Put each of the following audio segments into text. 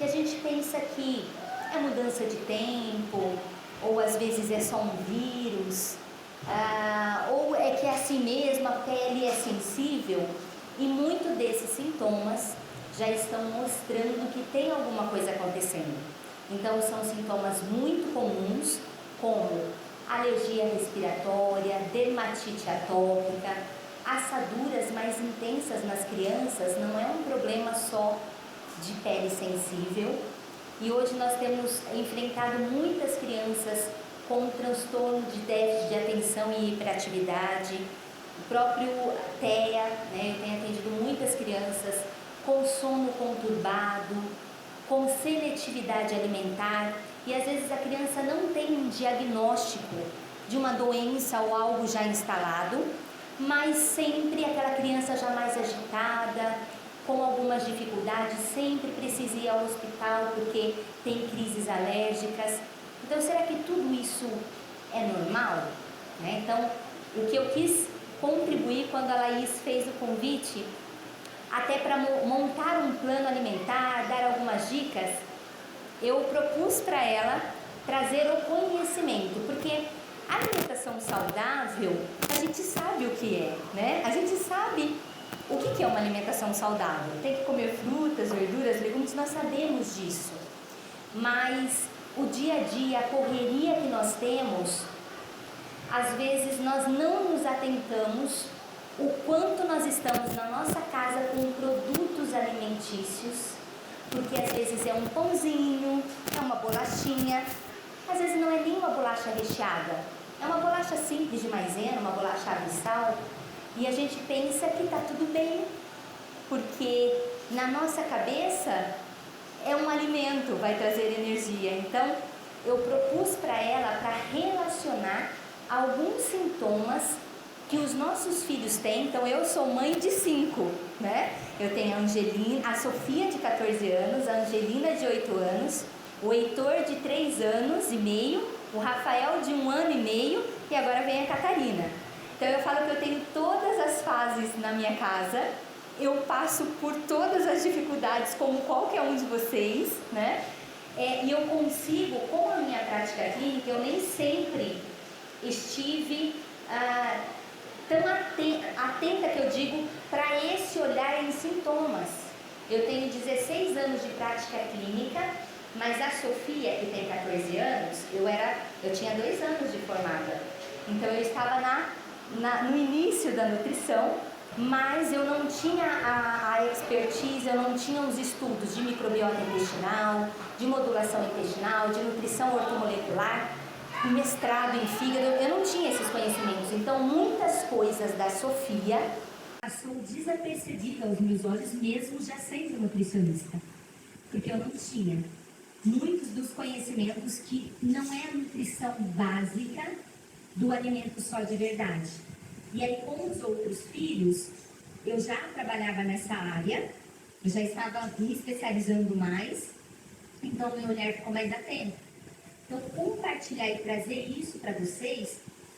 que a gente pensa que é mudança de tempo, ou às vezes é só um vírus, ou é que é assim mesmo, a pele é sensível, e muito desses sintomas já estão mostrando que tem alguma coisa acontecendo. Então são sintomas muito comuns, como alergia respiratória, dermatite atópica, assaduras mais intensas nas crianças. Não é um problema só de pele sensível, e hoje nós temos enfrentado muitas crianças com transtorno de déficit de atenção e hiperatividade, o próprio TEA, né? Eu tenho atendido muitas crianças com sono conturbado, com seletividade alimentar, e às vezes a criança não tem um diagnóstico de uma doença ou algo já instalado, mas sempre aquela criança já mais agitada, com algumas dificuldades, sempre precisa ir ao hospital porque tem crises alérgicas. Então, será que tudo isso é normal? Né? Então, o que eu quis contribuir quando a Laís fez o convite, até para montar um plano alimentar, dar algumas dicas, eu propus para ela trazer o conhecimento, porque a alimentação saudável, a gente sabe o que é, né? A gente sabe o que é uma alimentação saudável. Tem que comer frutas, verduras, legumes, nós sabemos disso. Mas o dia a dia, a correria que nós temos, às vezes nós não nos atentamos o quanto nós estamos na nossa casa com produtos alimentícios, porque às vezes é um pãozinho, é uma bolachinha, às vezes não é nem uma bolacha recheada, é uma bolacha simples de maisena, uma bolacha abissal, e a gente pensa que está tudo bem, porque na nossa cabeça é um alimento, vai trazer energia. Então eu propus para ela para relacionar alguns sintomas que os nossos filhos têm. Então eu sou mãe de 5, né? Eu tenho a Angelina, a Sofia de 14 anos, a Angelina de 8 anos, o Heitor de 3 anos e meio, o Rafael de 1 ano e meio e agora vem a Catarina. Então eu falo que eu tenho todas as fases na minha casa, eu passo por todas as dificuldades como qualquer um de vocês, né? E eu consigo, com a minha prática clínica, eu nem sempre estive tão atenta que eu digo para esse olhar em sintomas. Eu tenho 16 anos de prática clínica, mas a Sofia, que tem 14 anos, eu tinha 2 anos de formada. Então eu estava no início da nutrição, mas eu não tinha a expertise, eu não tinha os estudos de microbiota intestinal, de modulação intestinal, de nutrição ortomolecular, mestrado em fígado, eu não tinha esses conhecimentos. Então muitas coisas da Sofia passou desapercebida aos meus olhos, mesmo já sendo nutricionista, porque eu não tinha muitos dos conhecimentos que não é a nutrição básica do alimento só de verdade. E aí com os outros filhos, eu já trabalhava nessa área, eu já estava me especializando mais, então meu olhar ficou mais atento. Então compartilhar e trazer isso para vocês,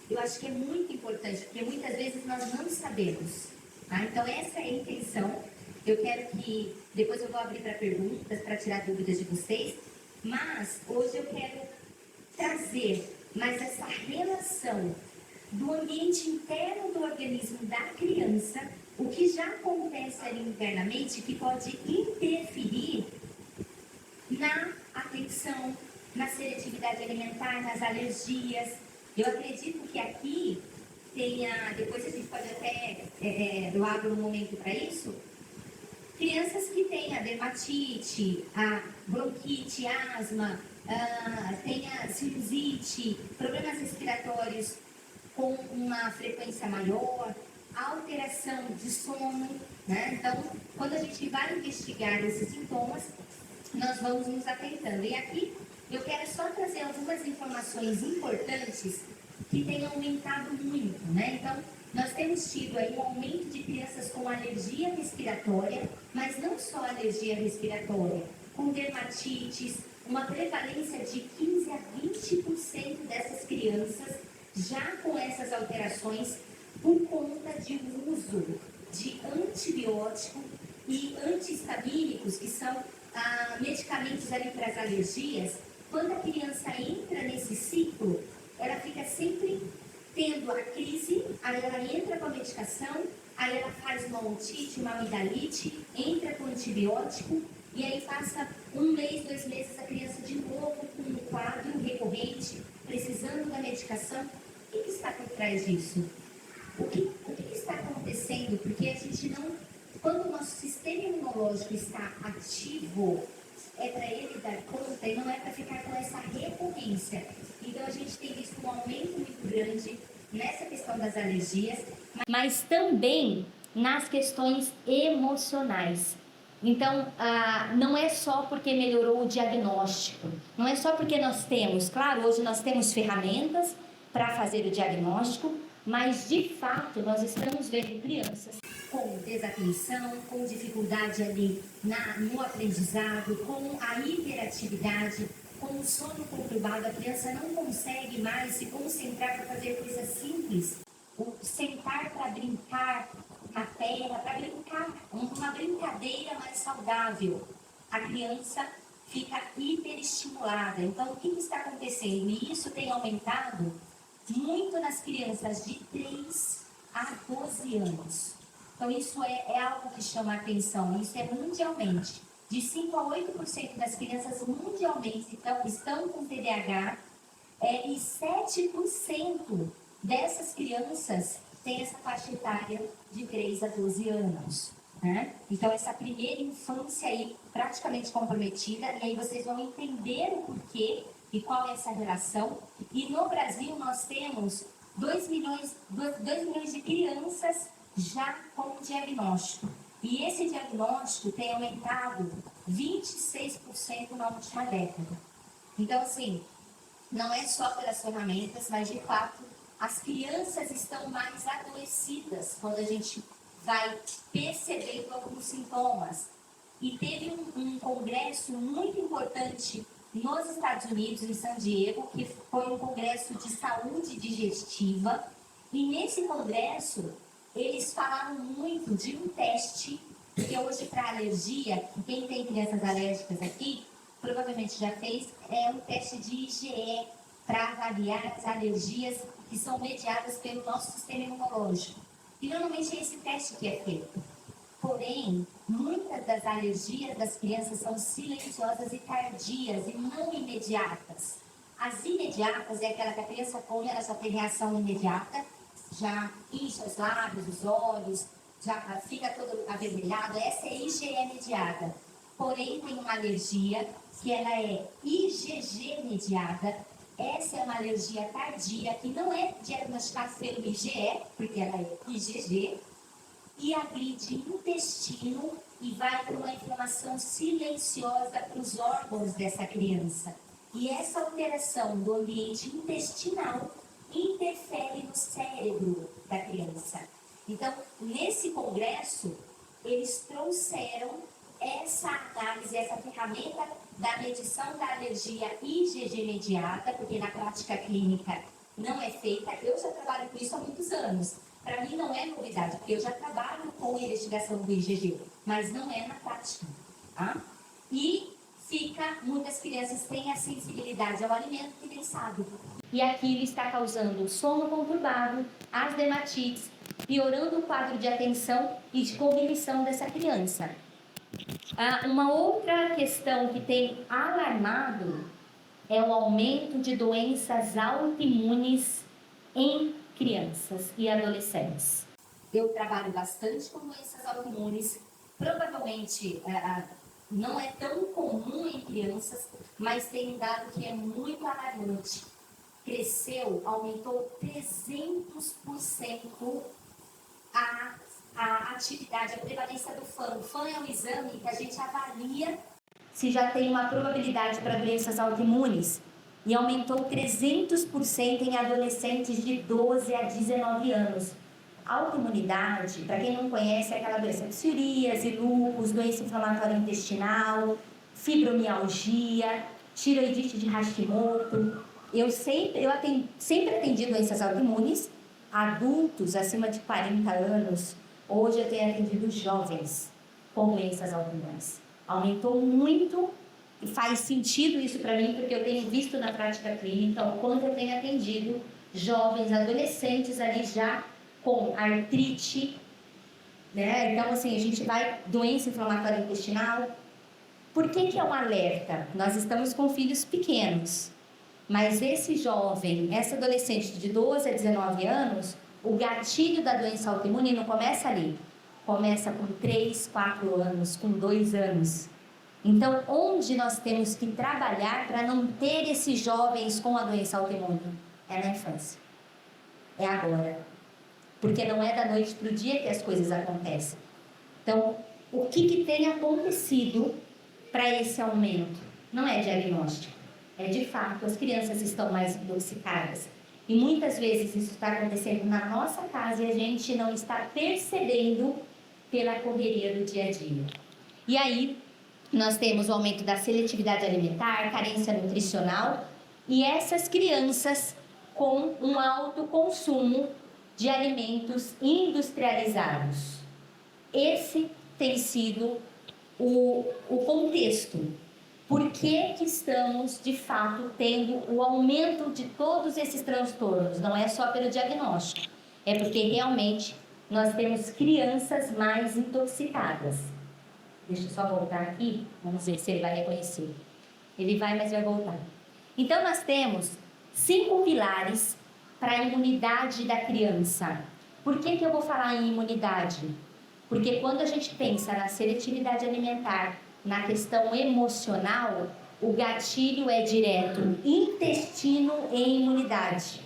eu acho que é muito importante, porque muitas vezes nós não sabemos, tá? Então essa é a intenção. Eu quero que, depois eu vou abrir para perguntas, para tirar dúvidas de vocês, mas hoje eu quero trazer mais essa relação do ambiente interno do organismo da criança, o que já acontece ali internamente, que pode interferir na atenção, na seletividade alimentar, nas alergias. Eu acredito que aqui tenha, depois a gente pode até, eu abro um momento para isso, crianças que têm a dermatite, a bronquite, asma, tem a sinusite, problemas respiratórios com uma frequência maior, alteração de sono, né? Então, quando a gente vai investigar esses sintomas, nós vamos nos atentando. E aqui eu quero só trazer algumas informações importantes que têm aumentado muito, né? Então, nós temos tido aí um aumento de crianças com alergia respiratória, mas não só alergia respiratória, com dermatites, uma prevalência de 15 a 20% dessas crianças já com essas alterações por conta de uso de antibiótico e antihistamínicos, que são medicamentos ali para as alergias, quando a criança entra nesse ciclo, ela fica sempre tendo a crise, aí ela entra com a medicação, aí ela faz uma otite, uma amidalite, entra com antibiótico, e aí passa 1 mês, 2 meses, a criança de novo com um quadro recorrente, precisando da medicação. O que está por trás disso? O que está acontecendo? Porque a gente não... Quando o nosso sistema imunológico está ativo, é para ele dar conta e não é para ficar com essa recorrência. Então a gente tem visto um aumento muito grande nessa questão das alergias, mas também nas questões emocionais. Então, não é só porque melhorou o diagnóstico, não é só porque nós temos, claro, hoje nós temos ferramentas para fazer o diagnóstico, mas de fato nós estamos vendo crianças com desatenção, com dificuldade ali no aprendizado, com a hiperatividade, com o sono conturbado. A criança não consegue mais se concentrar para fazer coisas simples, o sentar para brincar na terra, para brincar, uma brincadeira mais saudável. A criança fica hiperestimulada. Então, o que está acontecendo? E isso tem aumentado muito nas crianças de 3 a 12 anos. Então, isso é algo que chama a atenção. Isso é mundialmente. De 5 a 8% das crianças mundialmente estão com TDAH, e 7% dessas crianças têm essa faixa etária de 3 a 12 anos. Né? Então, essa primeira infância aí praticamente comprometida, e aí vocês vão entender o porquê e qual é essa relação. E no Brasil nós temos 2 milhões de crianças já com diagnóstico. E esse diagnóstico tem aumentado 26% na última década. Então, assim, não é só pelas ferramentas, mas de fato as crianças estão mais adoecidas quando a gente vai percebendo alguns sintomas. E teve um congresso muito importante nos Estados Unidos, em San Diego, que foi um congresso de saúde digestiva. E nesse congresso, eles falaram muito de um teste que hoje para alergia, quem tem crianças alérgicas aqui, provavelmente já fez, é um teste de IgE para avaliar as alergias que são mediadas pelo nosso sistema imunológico. E normalmente é esse teste que é feito. Porém, muitas das alergias das crianças são silenciosas e tardias e não imediatas. As imediatas é aquela que a criança come, ela já tem reação imediata, já incha os lábios, os olhos, já fica todo avermelhado. Essa é IgE mediada. Porém, tem uma alergia que ela é IgG mediada. Essa é uma alergia tardia que não é diagnosticada pelo IgE, porque ela é IgG, e agride intestino e vai para uma inflamação silenciosa para os órgãos dessa criança. E essa alteração do ambiente intestinal interfere no cérebro da criança. Então, nesse congresso, eles trouxeram essa análise, essa ferramenta da medição da alergia IgG mediada, porque na prática clínica não é feita. Eu já trabalho com isso há muitos anos. Para mim não é novidade, porque eu já trabalho com investigação do IgG, mas não é na prática. Tá? E muitas crianças têm a sensibilidade ao alimento que nem sabe. E aquilo está causando sono conturbado, as dermatites, piorando o quadro de atenção e de cognição dessa criança. Uma outra questão que tem alarmado é o aumento de doenças autoimunes em crianças e adolescentes. Eu trabalho bastante com doenças autoimunes, provavelmente não é tão comum em crianças, mas tem um dado que é muito alarmante. Aumentou 300% a atividade, a prevalência do FAN. O FAN é um exame que a gente avalia se já tem uma probabilidade para doenças autoimunes. E aumentou 300% em adolescentes de 12 a 19 anos. Autoimunidade, para quem não conhece, é aquela doença de psoríase, lúpus, doença inflamatória intestinal, fibromialgia, tireoidite de Hashimoto. Eu sempre atendi doenças autoimunes, adultos acima de 40 anos. Hoje eu tenho atendido jovens com doenças autoimunes. Aumentou muito e faz sentido isso para mim, porque eu tenho visto na prática clínica o quanto eu tenho atendido jovens, adolescentes ali já com artrite, né? Então, assim, a gente vai, doença inflamatória intestinal. Por que é um alerta? Nós estamos com filhos pequenos, mas esse jovem, essa adolescente de 12 a 19 anos, o gatilho da doença autoimune não começa ali. Começa com 3, 4 anos, com 2 anos. Então, onde nós temos que trabalhar para não ter esses jovens com a doença autoimune? É na infância. É agora. Porque não é da noite para o dia que as coisas acontecem. Então, o que tem acontecido para esse aumento? Não é diagnóstico. É de fato, as crianças estão mais intoxicadas. E muitas vezes isso está acontecendo na nossa casa e a gente não está percebendo pela correria do dia a dia. E aí, nós temos o aumento da seletividade alimentar, carência nutricional e essas crianças com um alto consumo de alimentos industrializados. Esse tem sido o contexto. Por que estamos, de fato, tendo o aumento de todos esses transtornos? Não é só pelo diagnóstico, é porque realmente nós temos crianças mais intoxicadas. Deixa eu só voltar aqui, vamos ver se ele vai reconhecer. Ele vai, mas vai voltar. Então, nós temos 5 pilares para a imunidade da criança. Por que eu vou falar em imunidade? Porque quando a gente pensa na seletividade alimentar, na questão emocional, o gatilho é direto, intestino e imunidade,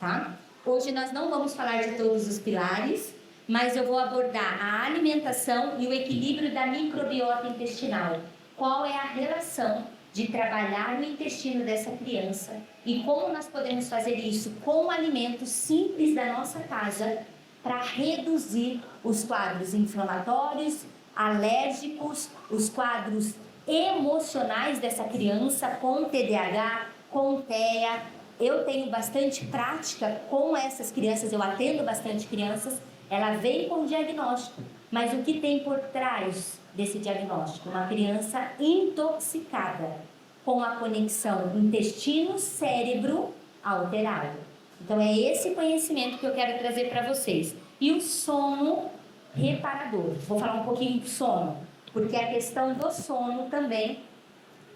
tá? Hoje nós não vamos falar de todos os pilares, mas eu vou abordar a alimentação e o equilíbrio da microbiota intestinal. Qual é a relação de trabalhar no intestino dessa criança e como nós podemos fazer isso com alimentos simples da nossa casa para reduzir os quadros inflamatórios, alérgicos, os quadros emocionais dessa criança com TDAH, com TEA. Eu tenho bastante prática com essas crianças, eu atendo bastante crianças, ela vem com diagnóstico, mas o que tem por trás desse diagnóstico? Uma criança intoxicada, com a conexão intestino-cérebro alterado. Então é esse conhecimento que eu quero trazer para vocês. E o sono reparador. Vou falar um pouquinho do sono, porque a questão do sono também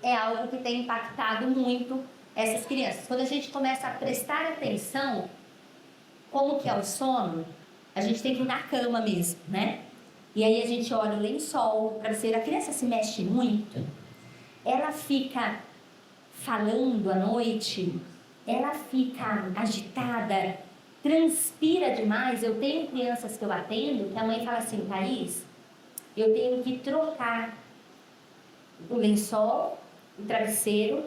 é algo que tem impactado muito essas crianças. Quando a gente começa a prestar atenção como que é o sono, a gente tem que ir na cama mesmo, né? E aí a gente olha o lençol, para ver, a criança se mexe muito, ela fica falando à noite, ela fica agitada, transpira demais. Eu tenho crianças que eu atendo, que a mãe fala assim: Thaís, eu tenho que trocar o lençol, o travesseiro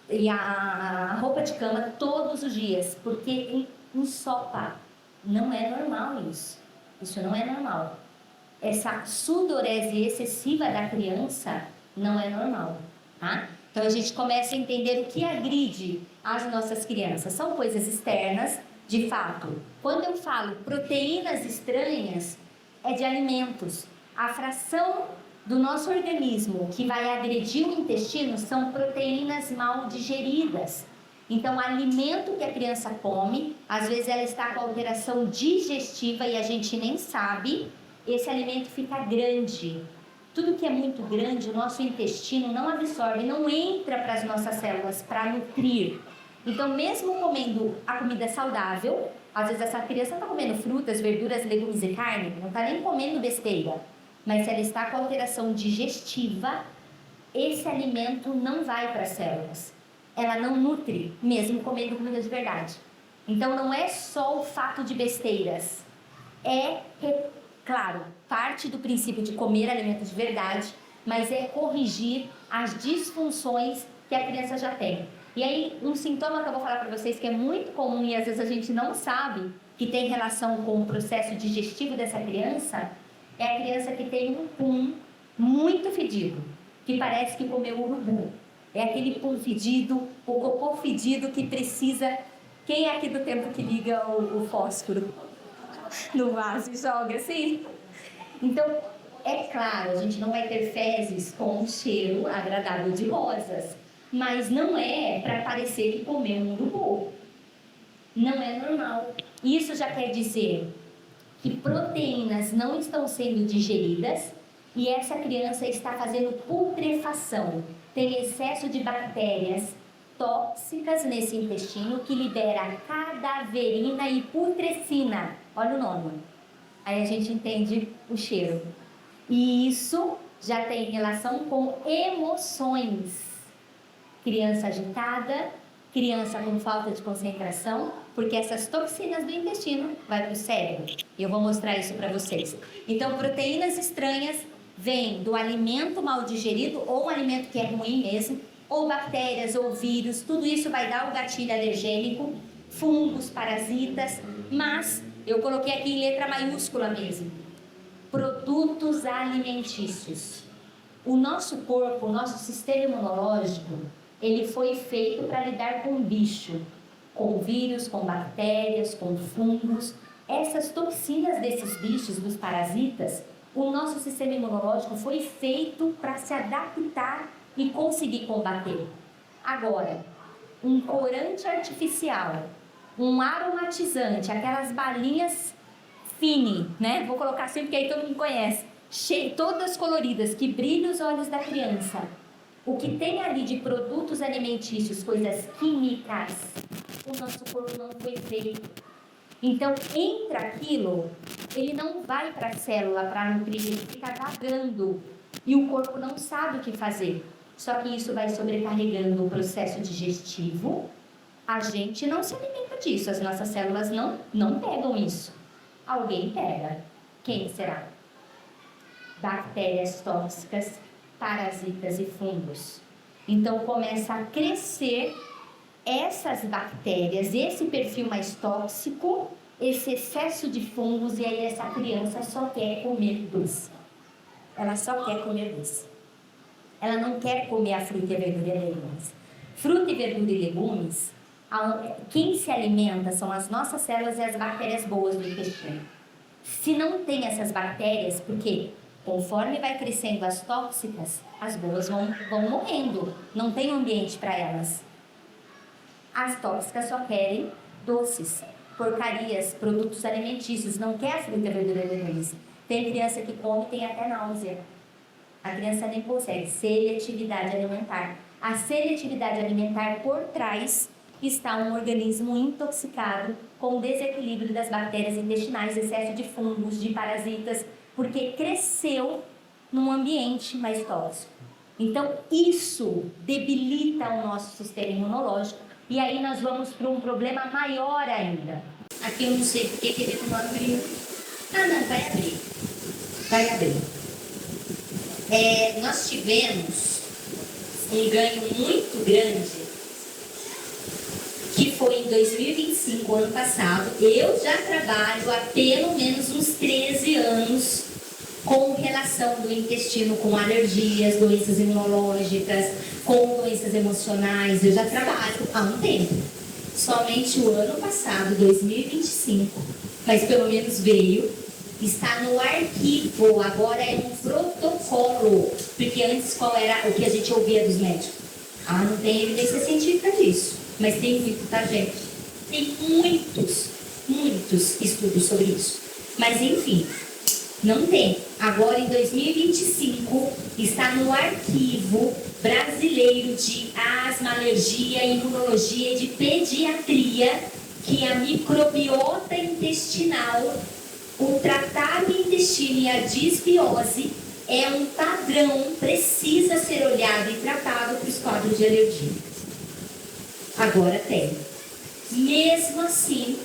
e a roupa de cama todos os dias, porque ensopa. Não é normal isso. Isso não é normal. Essa sudorese excessiva da criança não é normal, tá? Então a gente começa a entender o que agride as nossas crianças. São coisas externas, de fato. Quando eu falo proteínas estranhas, é de alimentos. A fração do nosso organismo que vai agredir o intestino são proteínas mal digeridas. Então, o alimento que a criança come, às vezes ela está com alteração digestiva e a gente nem sabe, esse alimento fica grande. Tudo que é muito grande, o nosso intestino não absorve, não entra para as nossas células para nutrir. Então, mesmo comendo a comida saudável, às vezes essa criança está comendo frutas, verduras, legumes e carne, não está nem comendo besteira. Mas se ela está com alteração digestiva, esse alimento não vai para as células. Ela não nutre, mesmo comendo comida de verdade. Então, não é só o fato de besteiras. Claro, parte do princípio de comer alimentos de verdade, mas é corrigir as disfunções que a criança já tem. E aí, um sintoma que eu vou falar para vocês que é muito comum e às vezes a gente não sabe que tem relação com o processo digestivo dessa criança, é a criança que tem um pum muito fedido, que parece que comeu urubu. É aquele pum fedido, o cocô fedido que precisa... Quem é aqui do tempo que liga o fósforo no vaso e joga assim? Então, É claro, a gente não vai ter fezes com um cheiro agradável de rosas, mas não é para parecer que comeu um urubu. Não é normal. Isso já quer dizer que proteínas não estão sendo digeridas e essa criança está fazendo putrefação. Tem excesso de bactérias tóxicas nesse intestino que libera cadaverina e putrescina. Olha o nome. Aí a gente entende o cheiro. E isso já tem relação com emoções. Criança agitada, criança com falta de concentração, porque essas toxinas do intestino vão para o cérebro. E eu vou mostrar isso para vocês. Então, proteínas estranhas vêm do alimento mal digerido, ou um alimento que é ruim mesmo, ou bactérias, ou vírus, tudo isso vai dar o gatilho alergênico, fungos, parasitas, mas eu coloquei aqui em letra maiúscula mesmo. Produtos alimentícios. O nosso corpo, o nosso sistema imunológico, ele foi feito para lidar com bicho, com vírus, com bactérias, com fungos. Essas toxinas desses bichos, dos parasitas, o nosso sistema imunológico foi feito para se adaptar e conseguir combater. Agora, um corante artificial, um aromatizante, aquelas balinhas Fini, né? Vou colocar assim porque aí todo mundo conhece. Todas coloridas, que brilham os olhos da criança. O que tem ali de produtos alimentícios, coisas químicas, o nosso corpo não foi feito. Então, entra aquilo, ele não vai para a célula para nutrir, ele fica vagando. E o corpo não sabe o que fazer. Só que isso vai sobrecarregando o processo digestivo. A gente não se alimenta disso, as nossas células não pegam isso. Alguém pega. Quem será? Bactérias tóxicas, parasitas e fungos. Então começa a crescer essas bactérias, esse perfil mais tóxico, esse excesso de fungos, e aí essa criança só quer comer doce. Ela só quer comer doce. Ela não quer comer a fruta e a verdura e legumes. Fruta e verdura e legumes, quem se alimenta são as nossas células e as bactérias boas do intestino. Se não tem essas bactérias, porque conforme vai crescendo as tóxicas, as boas vão morrendo, não tem ambiente para elas. As tóxicas só querem doces, porcarias, produtos alimentícios, não quer a fruta, a verdura e legumes. Tem criança que come e tem até náusea. A criança nem consegue. Seletividade alimentar. A seletividade alimentar, por trás, está um organismo intoxicado com desequilíbrio das bactérias intestinais, excesso de fungos, de parasitas, porque cresceu num ambiente mais tóxico. Então, isso debilita o nosso sistema imunológico e aí nós vamos para um problema maior ainda. Aqui eu não sei porque que ele não abriu. Não, vai abrir. Vai abrir. Nós tivemos um ganho muito grande, que foi em 2025, ano passado. Eu já trabalho há pelo menos uns 13 anos com relação do intestino com alergias, doenças imunológicas, com doenças emocionais. Eu já trabalho há um tempo. Somente o ano passado, 2025, mas pelo menos veio, está no arquivo, agora é um protocolo, porque antes qual era o que a gente ouvia dos médicos? Não tem evidência científica disso, mas tem muito, tá, gente? Tem muitos estudos sobre isso, mas enfim, não tem. Agora em 2025 está no arquivo brasileiro de asma, alergia, imunologia e de pediatria que a microbiota intestinal, o tratado intestino e a disbiose é um padrão, precisa ser olhado e tratado para os quadros de alergia. Agora tem. Mesmo assim,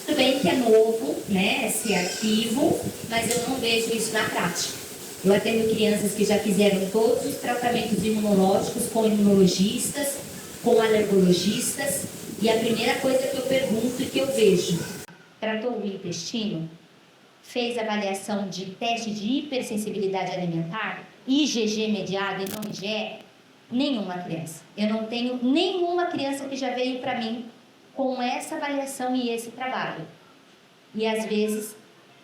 tudo bem que é novo, né, esse arquivo, mas eu não vejo isso na prática. Eu atendo crianças que já fizeram todos os tratamentos imunológicos com imunologistas, com alergologistas, e a primeira coisa que eu pergunto e que eu vejo: tratou o intestino? Fez avaliação de teste de hipersensibilidade alimentar, IgG mediado e não IgE? Nenhuma criança. Eu não tenho nenhuma criança que já veio para mim com essa avaliação e esse trabalho. E às vezes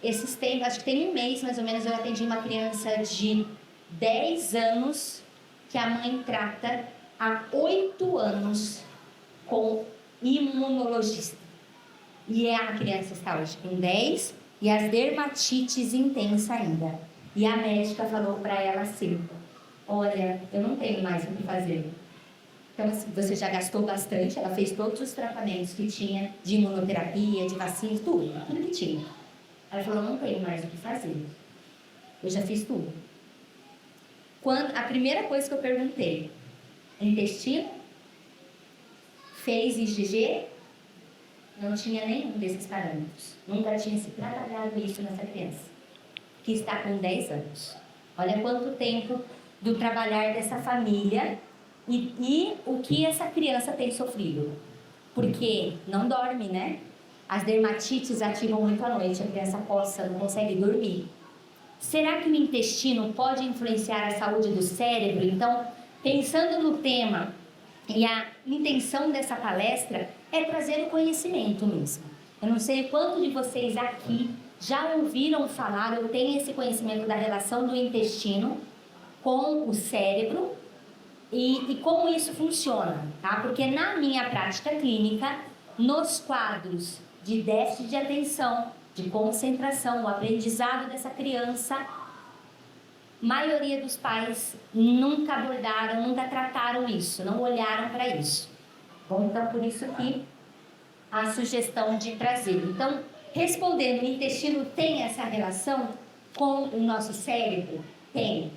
esses tempos, acho que tem um mês mais ou menos, eu atendi uma criança de 10 anos que a mãe trata há 8 anos com imunologista. E a criança está hoje com 10 e as dermatites intensa ainda. E a médica falou para ela assim: olha, eu não tenho mais o que fazer. Então, você já gastou bastante, ela fez todos os tratamentos que tinha, de imunoterapia, de vacina, tudo que tinha. Ela falou: não tenho mais o que fazer. Eu já fiz tudo. A primeira coisa que eu perguntei: intestino? Fez IgG? Não tinha nenhum desses parâmetros. Nunca tinha se trabalhado isso nessa criança, que está com 10 anos. Olha quanto tempo do trabalhar dessa família e o que essa criança tem sofrido. Porque não dorme, né? As dermatites ativam muito à noite, a criança coça, não consegue dormir. Será que o intestino pode influenciar a saúde do cérebro? Então, pensando no tema, e a intenção dessa palestra é trazer o conhecimento mesmo. Eu não sei quantos de vocês aqui já ouviram falar ou têm esse conhecimento da relação do intestino com o cérebro e como isso funciona, tá? Porque na minha prática clínica, nos quadros de déficit de atenção, de concentração, o aprendizado dessa criança, maioria dos pais nunca abordaram, nunca trataram isso, não olharam para isso. Bom, então por isso que a sugestão de trazer. Então, respondendo, o intestino tem essa relação com o nosso cérebro? Tem.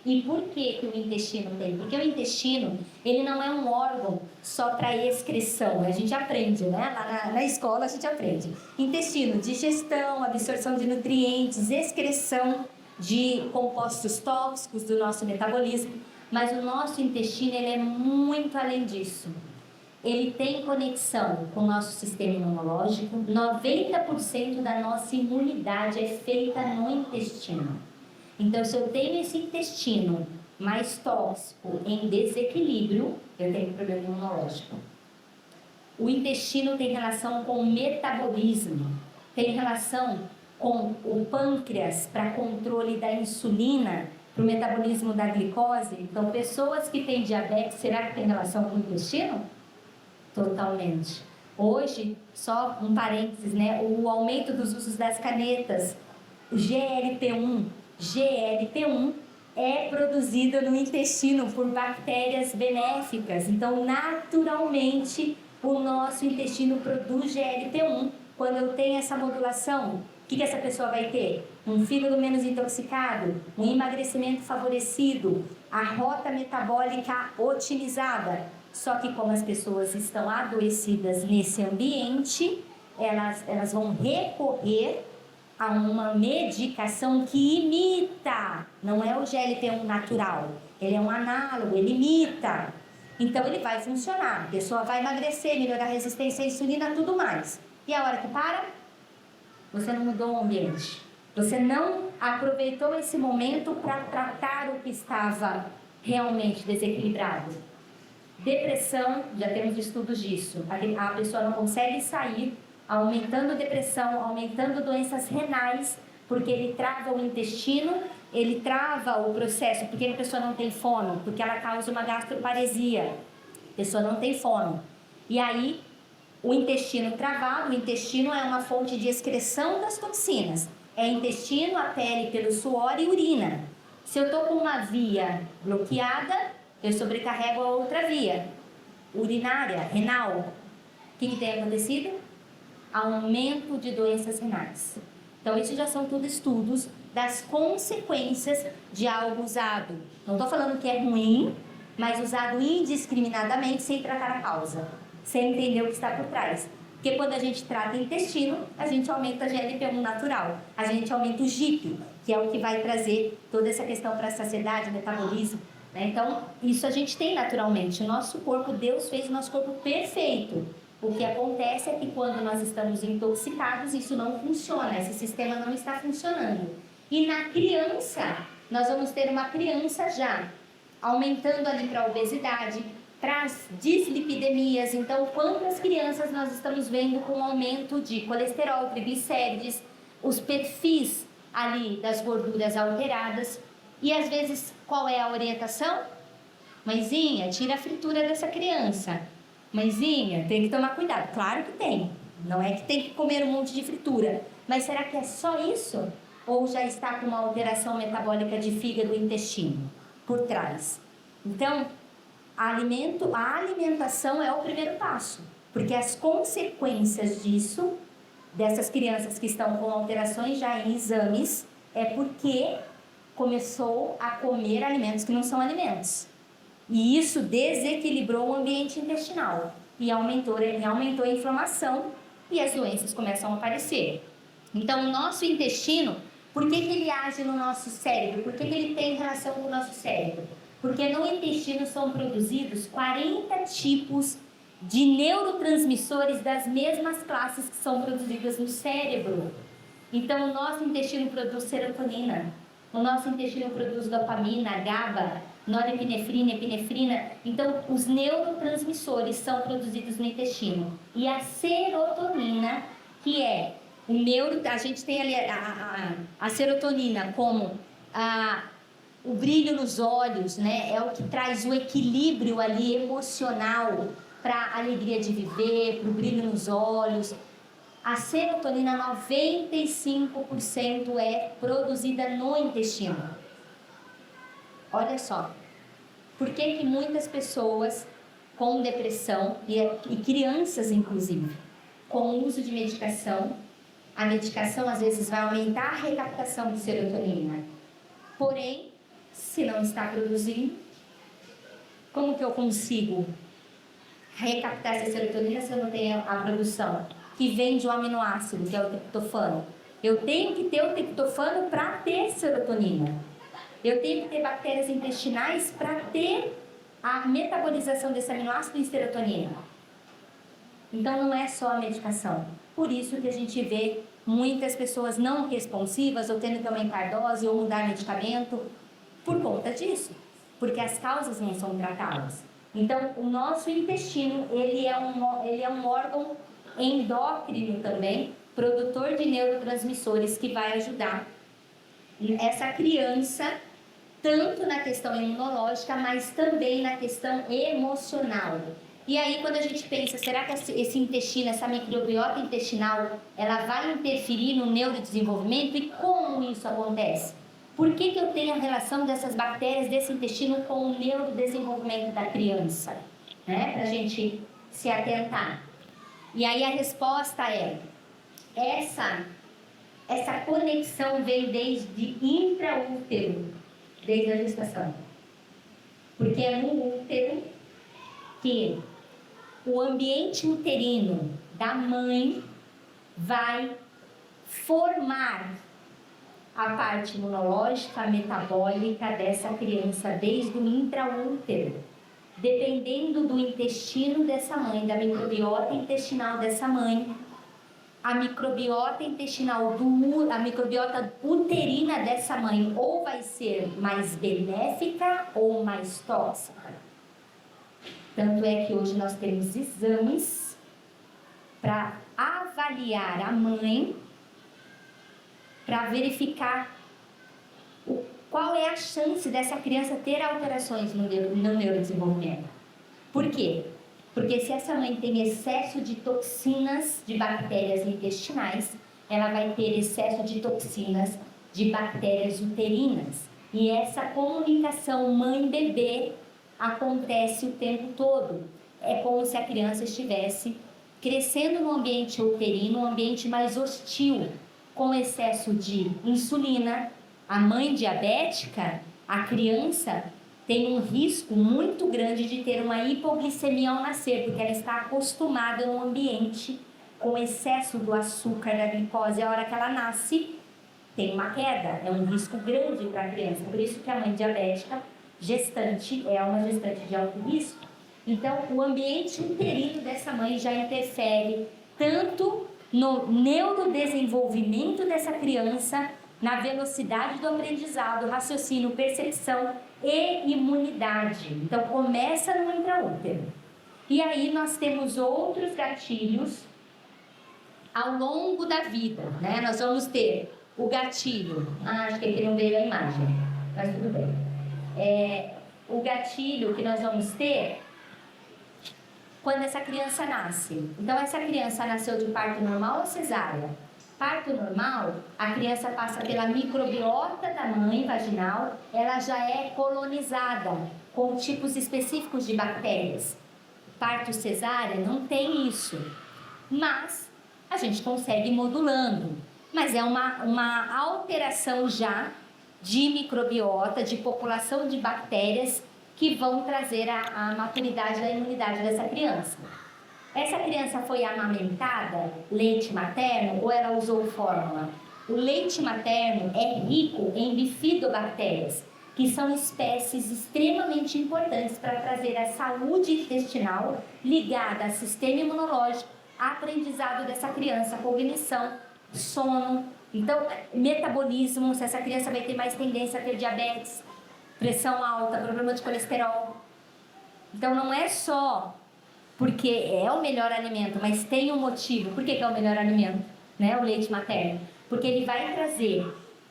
E por que o intestino tem? Porque o intestino, ele não é um órgão só para excreção. A gente aprende, né? Lá na escola a gente aprende. Intestino, digestão, absorção de nutrientes, excreção de compostos tóxicos do nosso metabolismo. Mas o nosso intestino, ele é muito além disso. Ele tem conexão com o nosso sistema imunológico. 90% da nossa imunidade é feita no intestino. Então, se eu tenho esse intestino mais tóxico em desequilíbrio, eu tenho problema imunológico. O intestino tem relação com o metabolismo, tem relação com o pâncreas para controle da insulina, para o metabolismo da glicose. Então, pessoas que têm diabetes, será que tem relação com o intestino? Totalmente. Hoje, só um parênteses, né? O aumento dos usos das canetas, o GLP-1 é produzido no intestino por bactérias benéficas. Então, naturalmente, o nosso intestino produz GLP-1. Quando eu tenho essa modulação, o que essa pessoa vai ter? Um fígado menos intoxicado, um emagrecimento favorecido, a rota metabólica otimizada. Só que como as pessoas estão adoecidas nesse ambiente, elas vão recorrer a uma medicação que imita, não é o GLP-1 natural, ele é um análogo, ele imita. Então ele vai funcionar, a pessoa vai emagrecer, melhorar a resistência à insulina, tudo mais. E a hora que para, você não mudou o ambiente. Você não aproveitou esse momento para tratar o que estava realmente desequilibrado. Depressão, já temos estudos disso. A pessoa não consegue sair, aumentando depressão, aumentando doenças renais, porque ele trava o intestino, ele trava o processo, porque a pessoa não tem fono, porque ela causa uma gastroparesia. A pessoa não tem fono. E aí, o intestino travado, o intestino é uma fonte de excreção das toxinas. É intestino, a pele pelo suor e urina. Se eu estou com uma via bloqueada, eu sobrecarrego a outra via, urinária, renal. O que tem acontecido? Aumento de doenças renais. Então, isso já são tudo estudos das consequências de algo usado. Não estou falando que é ruim, mas usado indiscriminadamente, sem tratar a causa, sem entender o que está por trás. Porque quando a gente trata o intestino, a gente aumenta a GLP-1 natural, a gente aumenta o GIP, que é o que vai trazer toda essa questão para a saciedade, metabolismo. Então, isso a gente tem naturalmente. O nosso corpo, Deus fez o nosso corpo perfeito. O que acontece é que quando nós estamos intoxicados, isso não funciona, esse sistema não está funcionando. E na criança, nós vamos ter uma criança já aumentando ali para a obesidade, para as dislipidemias. Então, quantas crianças nós estamos vendo com aumento de colesterol, triglicérides, os perfis ali das gorduras alteradas. E às vezes, qual é a orientação? Mãezinha, tira a fritura dessa criança. Mãezinha, tem que tomar cuidado. Claro que tem. Não é que tem que comer um monte de fritura. Mas será que é só isso? Ou já está com uma alteração metabólica de fígado e intestino por trás? Então, a alimentação é o primeiro passo. Porque as consequências disso, dessas crianças que estão com alterações já em exames, é porque começou a comer alimentos que não são alimentos. E isso desequilibrou o ambiente intestinal e aumentou a inflamação e as doenças começam a aparecer. Então, o nosso intestino, por que ele age no nosso cérebro? Por que ele tem relação com o nosso cérebro? Porque no intestino são produzidos 40 tipos de neurotransmissores das mesmas classes que são produzidas no cérebro. Então, o nosso intestino produz serotonina, o nosso intestino produz dopamina, GABA, norepinefrina, epinefrina. Então, os neurotransmissores são produzidos no intestino. E a serotonina, que é a gente tem ali a serotonina como o brilho nos olhos, né? É o que traz o equilíbrio ali emocional para a alegria de viver, para o brilho nos olhos. A serotonina, 95% é produzida no intestino. Olha só, por que muitas pessoas com depressão, e crianças inclusive, com o uso de medicação, a medicação às vezes vai aumentar a recaptação de serotonina. Porém, se não está produzindo, como que eu consigo recaptar essa serotonina se eu não tenho a produção? Que vem de um aminoácido, que é o triptofano. Eu tenho que ter o triptofano para ter serotonina. Eu tenho que ter bactérias intestinais para ter a metabolização desse aminoácido em serotonina. Então não é só a medicação. Por isso que a gente vê muitas pessoas não responsivas ou tendo que aumentar a dose ou mudar medicamento por conta disso. Porque as causas não são tratadas. Então o nosso intestino, ele é um órgão endócrino também, produtor de neurotransmissores, que vai ajudar essa criança tanto na questão imunológica, mas também na questão emocional. E aí, quando a gente pensa, será que esse intestino, essa microbiota intestinal, ela vai interferir no neurodesenvolvimento? E como isso acontece? Por que eu tenho a relação dessas bactérias desse intestino com o neurodesenvolvimento da criança? Né? Para a gente se atentar. E aí a resposta é, essa conexão vem desde intraútero, desde a gestação. Porque é no útero que o ambiente uterino da mãe vai formar a parte imunológica, metabólica dessa criança desde o intraútero. Dependendo do intestino dessa mãe, da microbiota intestinal dessa mãe, a microbiota intestinal, a microbiota uterina dessa mãe ou vai ser mais benéfica ou mais tóxica. Tanto é que hoje nós temos exames para avaliar a mãe, para verificar qual é a chance dessa criança ter alterações no neurodesenvolvimento. Por quê? Porque se essa mãe tem excesso de toxinas de bactérias intestinais, ela vai ter excesso de toxinas de bactérias uterinas. E essa comunicação mãe-bebê acontece o tempo todo. É como se a criança estivesse crescendo no ambiente uterino, um ambiente mais hostil, com excesso de insulina. A mãe diabética, a criança tem um risco muito grande de ter uma hipoglicemia ao nascer, porque ela está acostumada a um ambiente com excesso do açúcar, da glicose. A hora que ela nasce, tem uma queda, é um risco grande para a criança. Por isso que a mãe diabética, gestante, é uma gestante de alto risco. Então, o ambiente uterino dessa mãe já interfere tanto no neurodesenvolvimento dessa criança, na velocidade do aprendizado, raciocínio, percepção e imunidade. Então, começa no intraútero. E aí nós temos outros gatilhos ao longo da vida, né? Nós vamos ter o gatilho. Acho que aqui não veio a imagem, mas tudo bem. O gatilho que nós vamos ter quando essa criança nasce. Então, essa criança nasceu de parto normal ou cesárea? Parto normal, a criança passa pela microbiota da mãe vaginal, ela já é colonizada com tipos específicos de bactérias. Parto cesárea não tem isso, mas a gente consegue ir modulando. Mas é uma alteração já de microbiota, de população de bactérias que vão trazer a maturidade da imunidade dessa criança. Essa criança foi amamentada, leite materno, ou ela usou fórmula? O leite materno é rico em bifidobactérias, que são espécies extremamente importantes para trazer a saúde intestinal ligada ao sistema imunológico, aprendizado dessa criança, cognição, sono, então metabolismo, se essa criança vai ter mais tendência a ter diabetes, pressão alta, problema de colesterol. Então não é só porque é o melhor alimento, mas tem um motivo. Por que é o melhor alimento, né? O leite materno. Porque ele vai trazer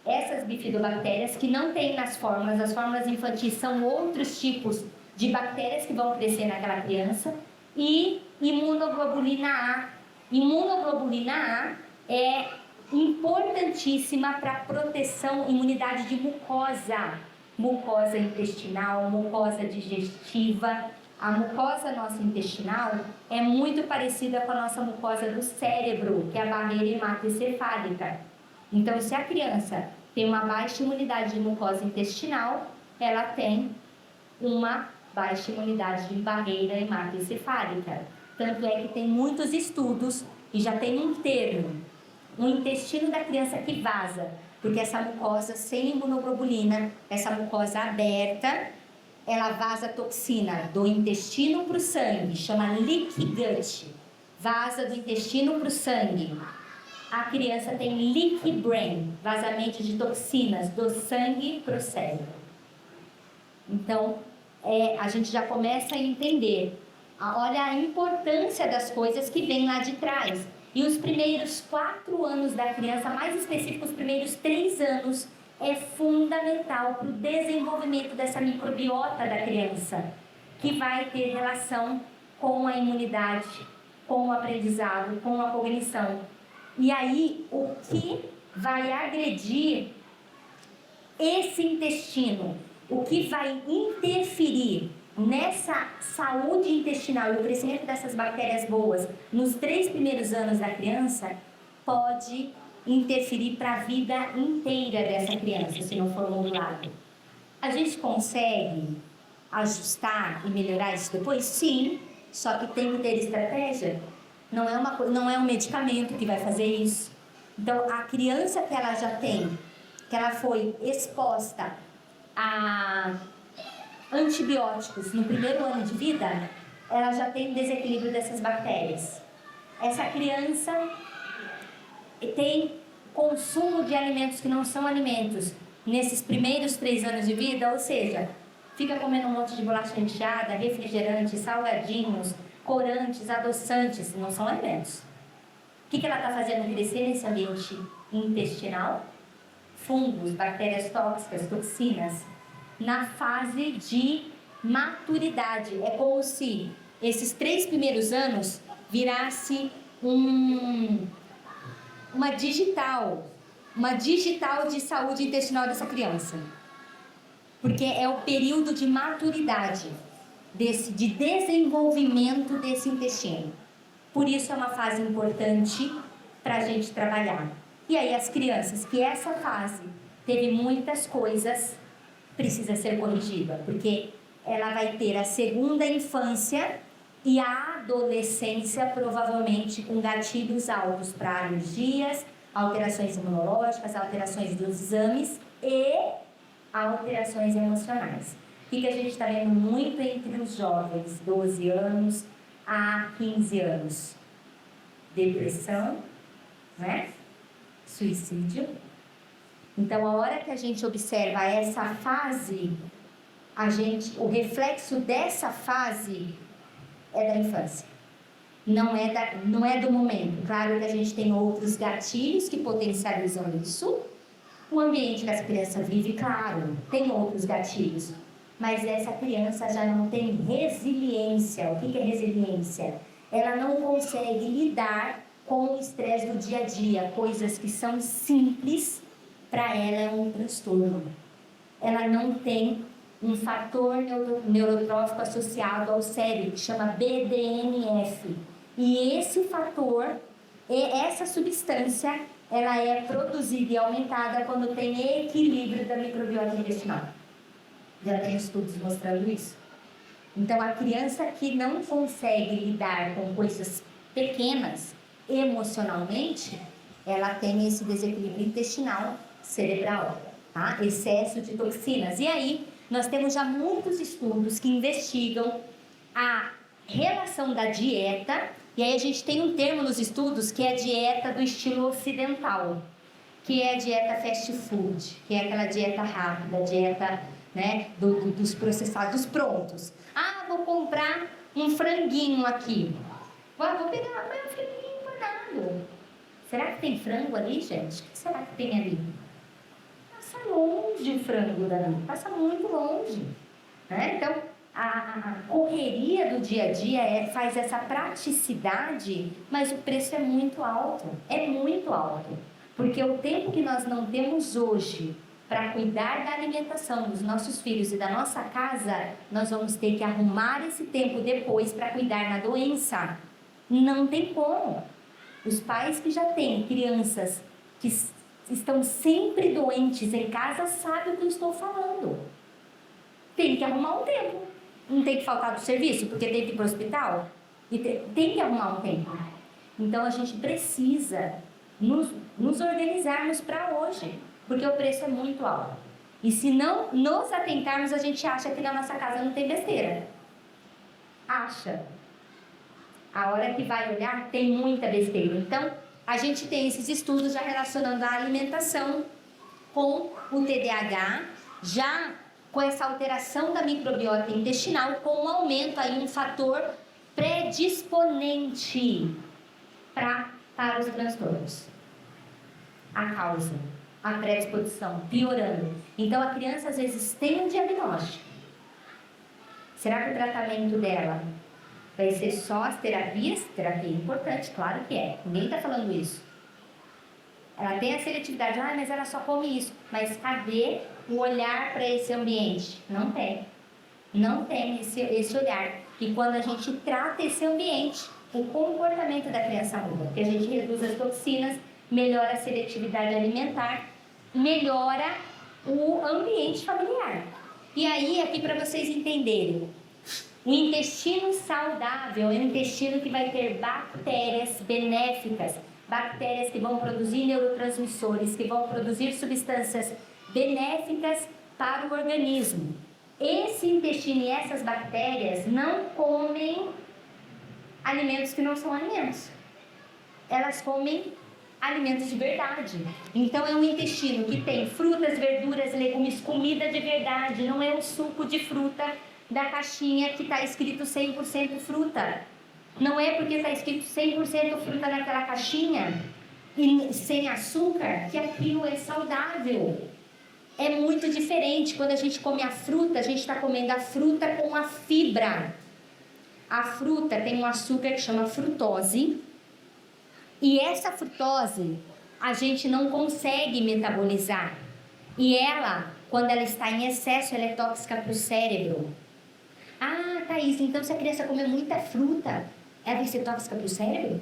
essas bifidobactérias que não tem nas fórmulas. As fórmulas infantis são outros tipos de bactérias que vão crescer naquela criança. E imunoglobulina A. Imunoglobulina A é importantíssima para proteção, imunidade de mucosa. Mucosa intestinal, mucosa digestiva. A mucosa nossa intestinal é muito parecida com a nossa mucosa do cérebro, que é a barreira hematocefálica. Então, se a criança tem uma baixa imunidade de mucosa intestinal, ela tem uma baixa imunidade de barreira hematocefálica. Tanto é que tem muitos estudos e já tem um termo, o intestino da criança que vaza, porque essa mucosa sem imunoglobulina, essa mucosa aberta, ela vaza toxina do intestino para o sangue, chama leaky gut, vaza do intestino para o sangue. A criança tem leaky brain, vazamento de toxinas do sangue para o cérebro. Então, a gente já começa a entender, olha a importância das coisas que vem lá de trás. E os primeiros 4 anos da criança, mais específico, os primeiros 3 anos, é fundamental para o desenvolvimento dessa microbiota da criança, que vai ter relação com a imunidade, com o aprendizado, com a cognição. E aí, o que vai agredir esse intestino, o que vai interferir nessa saúde intestinal e o crescimento dessas bactérias boas nos 3 primeiros anos da criança, pode interferir para a vida inteira dessa criança, se não for modulado. A gente consegue ajustar e melhorar isso depois? Sim, só que tem que ter estratégia. Não é um medicamento que vai fazer isso. Então, a criança que ela já tem, que ela foi exposta a antibióticos no primeiro ano de vida, ela já tem desequilíbrio dessas bactérias. Essa criança tem consumo de alimentos que não são alimentos nesses primeiros 3 anos de vida, ou seja, fica comendo um monte de bolacha recheada, refrigerantes, salgadinhos, corantes, adoçantes, não são alimentos. O que ela está fazendo crescer nesse ambiente intestinal? Fungos, bactérias tóxicas, toxinas, na fase de maturidade. É como se esses 3 primeiros anos virasse uma digital de saúde intestinal dessa criança, porque é o período de maturidade, de desenvolvimento desse intestino. Por isso é uma fase importante para a gente trabalhar. E aí as crianças que essa fase teve muitas coisas, precisa ser corrigida, porque ela vai ter a segunda infância e a adolescência, provavelmente com gatilhos altos para alergias, alterações imunológicas, alterações dos exames e alterações emocionais. O que a gente está vendo muito entre os jovens, 12 anos a 15 anos? Depressão, né? Suicídio. Então, a hora que a gente observa essa fase, o reflexo dessa fase é da infância. não é do momento. Claro que a gente tem outros gatilhos que potencializam isso. O ambiente que as crianças vivem, claro, tem outros gatilhos. Mas essa criança já não tem resiliência. O que é resiliência? Ela não consegue lidar com o estresse do dia a dia. Coisas que são simples, para ela é um transtorno. Ela não tem um fator neurotrófico associado ao cérebro, que chama BDNF. E esse fator, essa substância, ela é produzida e aumentada quando tem equilíbrio da microbiota intestinal. Já tem estudos mostrando isso. Então, a criança que não consegue lidar com coisas pequenas emocionalmente, ela tem esse desequilíbrio intestinal cerebral, tá? Excesso de toxinas. E aí, nós temos já muitos estudos que investigam a relação da dieta, e aí a gente tem um termo nos estudos que é a dieta do estilo ocidental, que é a dieta fast food, que é aquela dieta rápida, a dieta, né, dos processados prontos. Ah, vou comprar um franguinho aqui. Vou pegar um franguinho empanado. Será que tem frango ali, gente? O que será que tem ali? Passa longe o frango dali, passa muito longe, né? Então, a correria do dia a dia faz essa praticidade, mas o preço é muito alto, porque o tempo que nós não temos hoje para cuidar da alimentação dos nossos filhos e da nossa casa, nós vamos ter que arrumar esse tempo depois para cuidar na doença. Não tem como. Os pais que já têm crianças que estão sempre doentes em casa sabem o que eu estou falando. Tem que arrumar um tempo. Não tem que faltar do serviço porque tem que ir para o hospital? E tem que arrumar um tempo. Então a gente precisa nos organizarmos para hoje, porque o preço é muito alto. E se não nos atentarmos, a gente acha que na nossa casa não tem besteira. Acha. A hora que vai olhar, tem muita besteira. Então, a gente tem esses estudos já relacionando a alimentação com o TDAH, já com essa alteração da microbiota intestinal, com um aumento aí, um fator predisponente para os transtornos. A causa, a predisposição, piorando. Então, a criança às vezes tem um diagnóstico. Será que o tratamento dela vai ser só as terapias? Terapia é importante, claro que é. Ninguém está falando isso. Ela tem a seletividade, mas ela só come isso. Mas cadê o olhar para esse ambiente? Não tem. Não tem esse olhar. E quando a gente trata esse ambiente, o comportamento da criança muda. Porque a gente reduz as toxinas, melhora a seletividade alimentar, melhora o ambiente familiar. E aí, aqui para vocês entenderem, o intestino saudável é um intestino que vai ter bactérias benéficas, bactérias que vão produzir neurotransmissores, que vão produzir substâncias benéficas para o organismo. Esse intestino e essas bactérias não comem alimentos que não são alimentos. Elas comem alimentos de verdade. Então é um intestino que tem frutas, verduras, legumes, comida de verdade, não é um suco de fruta da caixinha que está escrito 100% fruta. Não é porque está escrito 100% fruta naquela caixinha e sem açúcar que aquilo é saudável. É muito diferente. Quando a gente come a fruta, a gente está comendo a fruta com a fibra. A fruta tem um açúcar que chama frutose. E essa frutose a gente não consegue metabolizar. E ela, quando ela está em excesso, ela é tóxica para o cérebro. Ah, Thaís, então se a criança comer muita fruta, ela vai ser tóxica para o cérebro?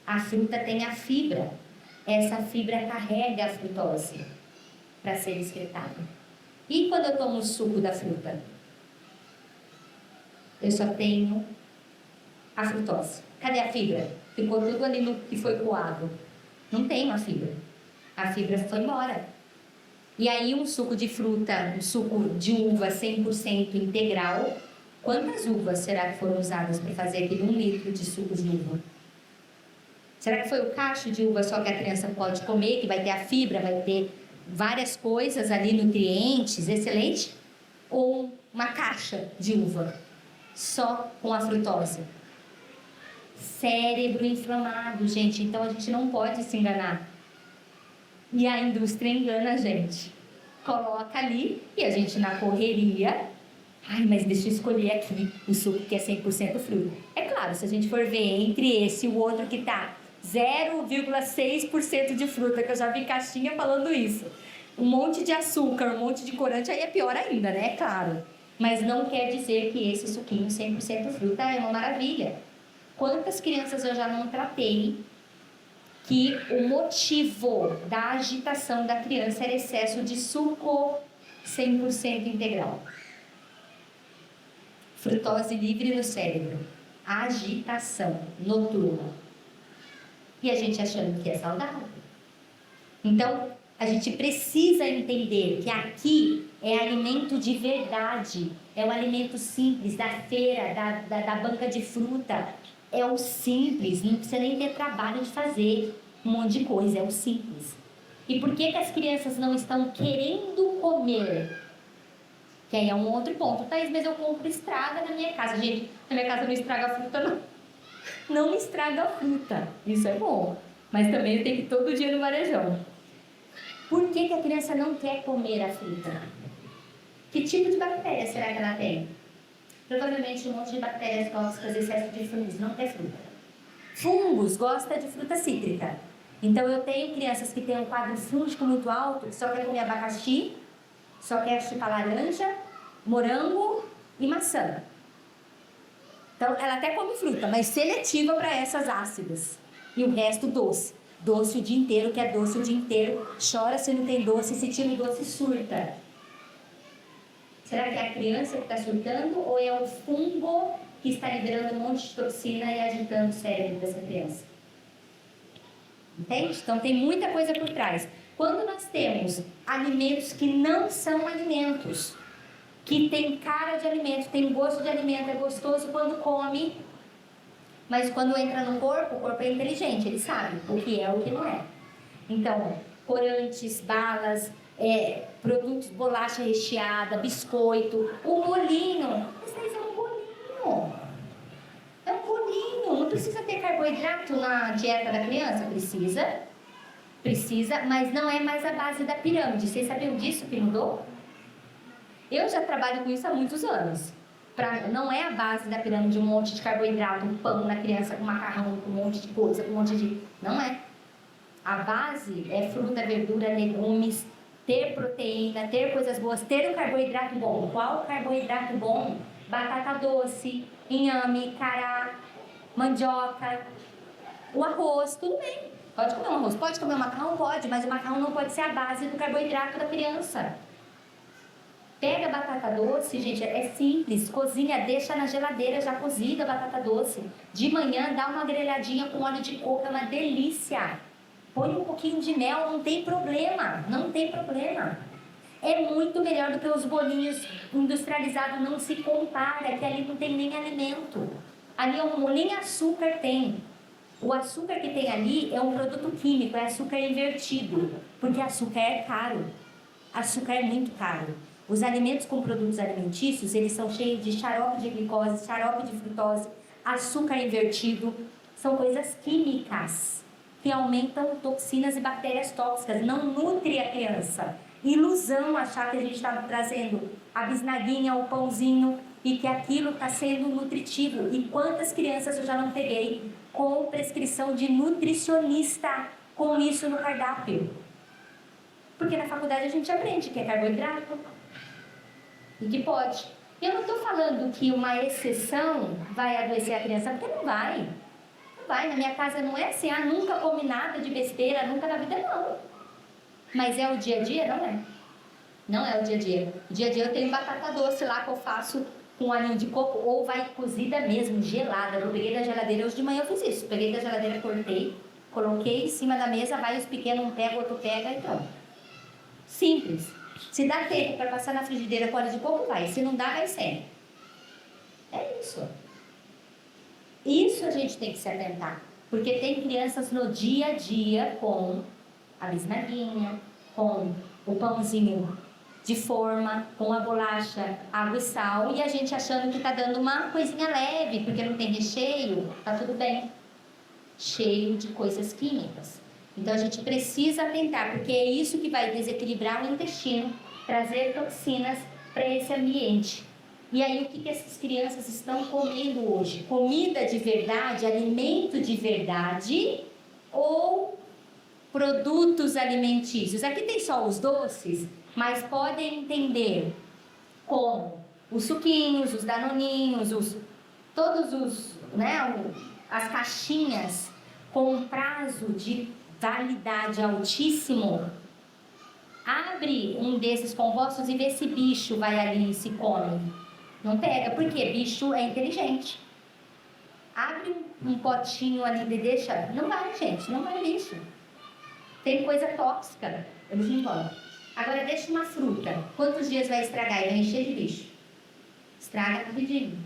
A fruta tem a fibra. Essa fibra carrega a frutose para ser excretada. E quando eu tomo o suco da fruta? Eu só tenho a frutose. Cadê a fibra? Ficou tudo ali no que foi coado. Não tem uma fibra. A fibra foi embora. E aí um suco de fruta, um suco de uva 100% integral, quantas uvas será que foram usadas para fazer aquele 1 litro de suco de uva? Será que foi o cacho de uva só que a criança pode comer, que vai ter a fibra, vai ter várias coisas ali, nutrientes, excelente? Ou uma caixa de uva só com a frutose? Cérebro inflamado, gente. Então a gente não pode se enganar. E a indústria engana a gente. Coloca ali e a gente na correria. Ai, mas deixa eu escolher aqui o suco que é 100% fruta. É claro, se a gente for ver entre esse e o outro que tá 0,6% de fruta, que eu já vi caixinha falando isso. Um monte de açúcar, um monte de corante, aí é pior ainda, né? É claro. Mas não quer dizer que esse suquinho 100% fruta é uma maravilha. Quantas crianças eu já não tratei que o motivo da agitação da criança era excesso de suco 100% integral? Frutose livre no cérebro, agitação noturna. E a gente achando que é saudável. Então, a gente precisa entender que aqui é alimento de verdade, é o alimento simples da feira, da banca de fruta. É o simples, não precisa nem ter trabalho de fazer um monte de coisa, é o simples. E por que as crianças não estão querendo comer? Que aí é um outro ponto. Thaís, mas eu compro estraga na minha casa. Gente, na minha casa não estraga a fruta, não. Não estraga a fruta. Isso é bom. Mas também eu tenho que ir todo dia no varejão. Por que a criança não quer comer a fruta? Que tipo de bactéria será que ela tem? Provavelmente um monte de bactérias tóxicas, excesso de fungos, não quer fruta. Fungos gosta de fruta cítrica. Então eu tenho crianças que têm um quadro fúngico muito alto, que só quer comer abacaxi, só quer chupar laranja, morango e maçã. Então ela até come fruta, mas seletiva para essas ácidas. E o resto doce. Doce o dia inteiro, quer doce o dia inteiro. Chora se não tem doce, se tira doce, surta. Será que é a criança que está surtando ou é o fungo que está liberando um monte de toxina e agitando o cérebro dessa criança? Entende? Então tem muita coisa por trás. Quando nós temos alimentos que não são alimentos, que tem cara de alimento, tem gosto de alimento, é gostoso quando come, mas quando entra no corpo, o corpo é inteligente, ele sabe o que é o que não é. Então, corantes, balas, produtos, bolacha recheada, biscoito, o bolinho. Isso aí é um bolinho. É um bolinho. Não precisa ter carboidrato na dieta da criança? Precisa, mas não é mais a base da pirâmide. Vocês sabiam disso que mudou? Eu já trabalho com isso há muitos anos. Não é a base da pirâmide um monte de carboidrato, um pão na criança com macarrão, com um monte de coisa, com um monte de... Não é. A base é fruta, verdura, legumes, ter proteína, ter coisas boas, ter um carboidrato bom. Qual carboidrato bom? Batata doce, inhame, cará, mandioca, o arroz, tudo bem. Pode comer um arroz, pode comer um macarrão? Pode, mas o macarrão não pode ser a base do carboidrato da criança. Pega a batata doce, gente, é simples, cozinha, deixa na geladeira já cozida a batata doce. De manhã dá uma grelhadinha com óleo de coco, é uma delícia. Põe um pouquinho de mel, não tem problema, não tem problema. É muito melhor do que os bolinhos industrializados, não se compara, que ali não tem nem alimento. Ali nem açúcar tem. O açúcar que tem ali é um produto químico, é açúcar invertido, porque açúcar é caro. Açúcar é muito caro. Os alimentos com produtos alimentícios, eles são cheios de xarope de glicose, xarope de frutose, açúcar invertido. São coisas químicas que aumentam toxinas e bactérias tóxicas, não nutre a criança. Ilusão achar que a gente está trazendo a bisnaguinha, o pãozinho e que aquilo está sendo nutritivo. E quantas crianças eu já não peguei com prescrição de nutricionista com isso no cardápio? Porque na faculdade a gente aprende que é carboidrato e que pode. Eu não estou falando que uma exceção vai adoecer a criança, porque não vai. Não vai. Na minha casa não é assim, nunca come nada de besteira, nunca na vida, não. Mas é o dia a dia? Não é. Não é o dia a dia. O dia a dia eu tenho batata doce lá que eu faço com aninho de coco, ou vai cozida mesmo, gelada. Eu peguei da geladeira, hoje de manhã eu fiz isso. Peguei da geladeira, cortei, coloquei em cima da mesa, vai os pequenos, um pega, outro pega e pronto. Simples. Se dá tempo para passar na frigideira com óleo de coco, vai. Se não dá, vai sem. É isso. Isso a gente tem que se atentar. Porque tem crianças no dia a dia com a bisnaguinha, com o pãozinho de forma, com a bolacha, água e sal, e a gente achando que está dando uma coisinha leve, porque não tem recheio, tá tudo bem. Cheio de coisas químicas. Então a gente precisa atentar, porque é isso que vai desequilibrar o intestino, trazer toxinas para esse ambiente. E aí o que essas crianças estão comendo hoje? Comida de verdade, alimento de verdade ou produtos alimentícios? Aqui tem só os doces, mas podem entender como os suquinhos, os danoninhos, as caixinhas com prazo de validade altíssimo. Abre um desses compostos e vê se bicho vai ali e se come. Não pega, porque bicho é inteligente. Abre um potinho ali e deixa. Não vai, gente, não vai bicho. Tem coisa tóxica, eles não vão. Agora deixa uma fruta. Quantos dias vai estragar? Ele vai encher de bicho. Estraga rapidinho.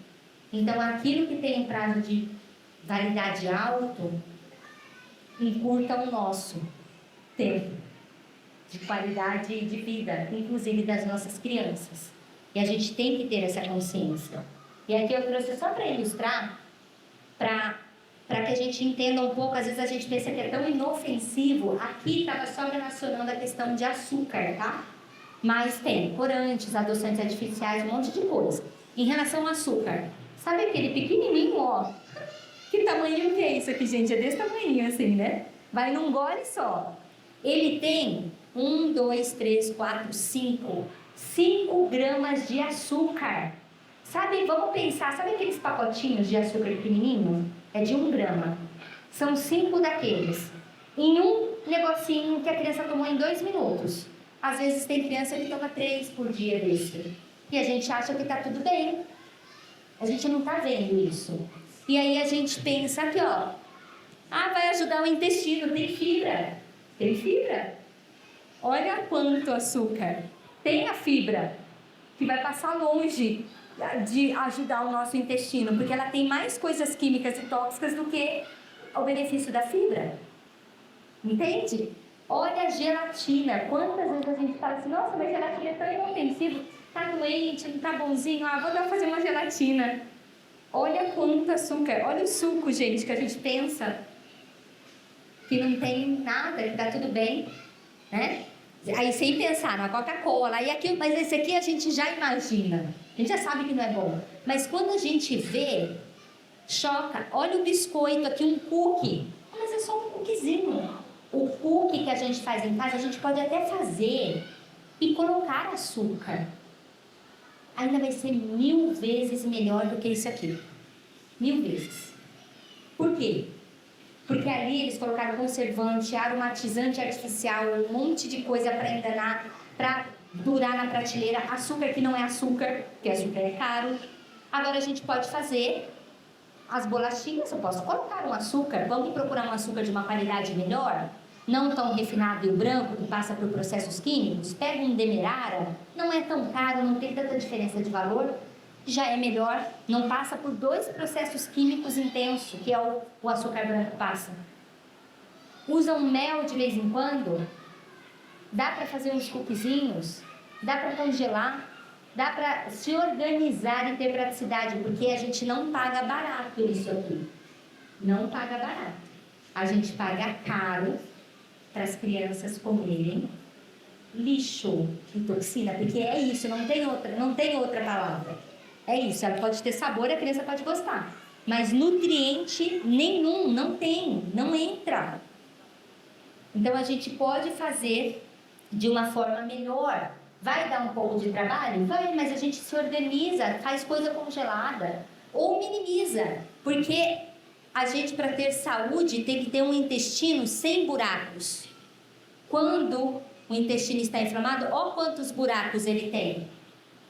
Então aquilo que tem um prazo de validade alto encurta o nosso tempo de qualidade de vida, inclusive das nossas crianças. E a gente tem que ter essa consciência. E aqui eu trouxe só para ilustrar, para que a gente entenda um pouco. Às vezes a gente pensa que é tão inofensivo. Aqui estava só relacionando a questão de açúcar, tá? Mas tem corantes, adoçantes artificiais, um monte de coisa. Em relação ao açúcar, sabe aquele pequenininho, ó? Que tamanho que é isso aqui, gente? É desse tamanho assim, né? Vai num gole só. Ele tem 1, 2, 3, 4, 5 gramas de açúcar. Sabe, vamos pensar, sabe aqueles pacotinhos de açúcar pequenininho? É de 1 grama. São 5 daqueles. Em um negocinho que a criança tomou em 2 minutos. Às vezes tem criança que toma 3 por dia desse. E a gente acha que tá tudo bem. A gente não tá vendo isso. E aí a gente pensa aqui, ó. Ah, vai ajudar o intestino, tem fibra. Tem fibra. Olha quanto açúcar. Tem a fibra, que vai passar longe de ajudar o nosso intestino, porque ela tem mais coisas químicas e tóxicas do que o benefício da fibra. Entende? Olha a gelatina. Quantas vezes a gente fala assim, nossa, mas gelatina é tão inofensiva, tá doente, não tá bonzinho, vou fazer uma gelatina. Olha quanto açúcar. Olha o suco, gente, que a gente pensa que não tem nada, que tá tudo bem, né? Aí sem pensar na Coca-Cola, mas esse aqui a gente já imagina, a gente já sabe que não é bom. Mas quando a gente vê, choca. Olha o biscoito aqui, um cookie. Mas é só um cookiezinho. O cookie que a gente faz em casa, a gente pode até fazer e colocar açúcar. Ainda vai ser 1000 vezes melhor do que isso aqui. 1000 vezes. Por quê? Porque ali eles colocaram conservante, aromatizante artificial, um monte de coisa para enganar, para durar na prateleira. Açúcar que não é açúcar, porque açúcar é caro. Agora a gente pode fazer as bolachinhas, eu posso colocar um açúcar. Vamos procurar um açúcar de uma qualidade melhor? Não tão refinado e o branco, que passa por processos químicos. Pega um demerara, não é tão caro, não tem tanta diferença de valor. Já é melhor, não passa por 2 processos químicos intensos, que é o açúcar branco passa. Usa um mel de vez em quando, dá para fazer uns cookiezinhos, dá para congelar, dá para se organizar e ter praticidade, porque a gente não paga barato isso aqui. Não paga barato. A gente paga caro para as crianças comerem lixo e toxina, porque é isso, não tem outra palavra. É isso, ela pode ter sabor, a criança pode gostar. Mas nutriente nenhum, não tem, não entra. Então a gente pode fazer de uma forma melhor. Vai dar um pouco de trabalho? Vai, mas a gente se organiza, faz coisa congelada. Ou minimiza, porque a gente, para ter saúde, tem que ter um intestino sem buracos. Quando o intestino está inflamado, olha quantos buracos ele tem.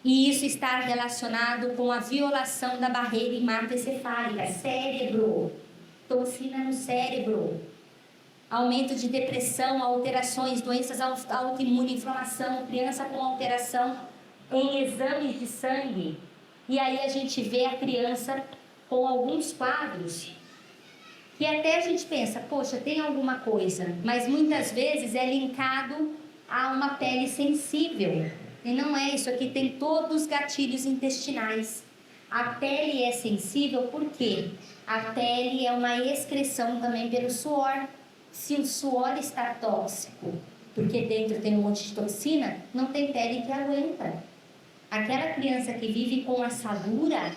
E isso está relacionado com a violação da barreira hematoencefálica, cérebro, toxina no cérebro, aumento de depressão, alterações, doenças autoimunes, inflamação, criança com alteração em exames de sangue. E aí a gente vê a criança com alguns quadros que até a gente pensa, poxa, tem alguma coisa, mas muitas vezes é linkado a uma pele sensível. E não é, isso aqui tem todos os gatilhos intestinais. A pele é sensível por quê? A pele é uma excreção também pelo suor. Se o suor está tóxico, porque dentro tem um monte de toxina, não tem pele que aguenta. Aquela criança que vive com assadura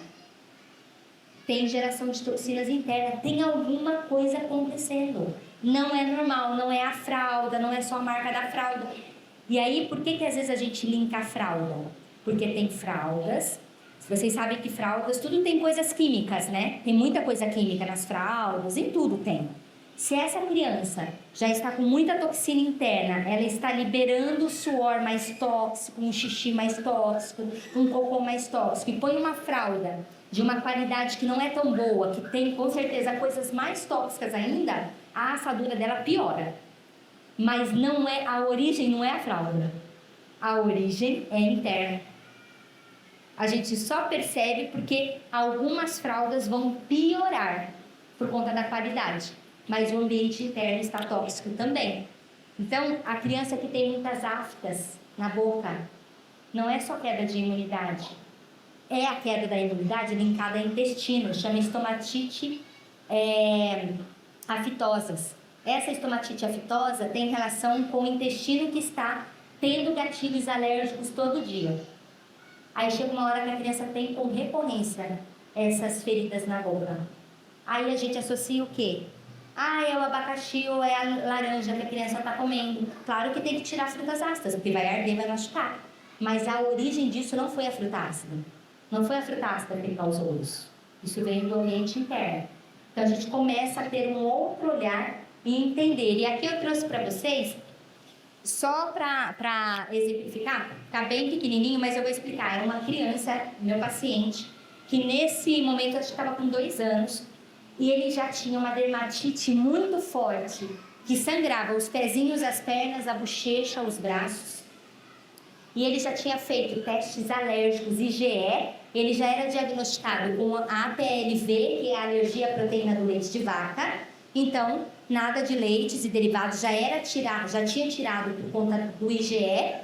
tem geração de toxinas internas, tem alguma coisa acontecendo. Não é normal, não é a fralda, não é só a marca da fralda. E aí, por que às vezes a gente linka a fralda? Porque tem fraldas, vocês sabem que fraldas, tudo tem coisas químicas, né? Tem muita coisa química nas fraldas, em tudo tem. Se essa criança já está com muita toxina interna, ela está liberando suor mais tóxico, um xixi mais tóxico, um cocô mais tóxico, e põe uma fralda de uma qualidade que não é tão boa, que tem com certeza coisas mais tóxicas ainda, a assadura dela piora. Mas não é, a origem não é a fralda, a origem é interna. A gente só percebe porque algumas fraldas vão piorar por conta da qualidade, mas o ambiente interno está tóxico também. Então, a criança que tem muitas aftas na boca, não é só queda de imunidade, é a queda da imunidade linkada ao intestino, chama estomatite aftosa. Essa estomatite aftosa tem relação com o intestino que está tendo gatilhos alérgicos todo dia. Aí chega uma hora que a criança tem com recorrência essas feridas na boca. Aí a gente associa o quê? É o abacaxi ou é a laranja que a criança está comendo. Claro que tem que tirar as frutas ácidas, porque vai arder, vai machucar. Mas a origem disso não foi a fruta ácida. Não foi a fruta ácida que causou isso. Isso veio do ambiente interno. Então a gente começa a ter um outro olhar e entender. E aqui eu trouxe para vocês, só para exemplificar, tá bem pequenininho, mas eu vou explicar. Era uma criança, meu paciente, que nesse momento eu estava com 2 anos, e ele já tinha uma dermatite muito forte, que sangrava os pezinhos, as pernas, a bochecha, os braços. E ele já tinha feito testes alérgicos IgE, ele já era diagnosticado com a APLV, que é a alergia à proteína do leite de vaca. Então, nada de leites e derivados, já tinha tirado por conta do IgE,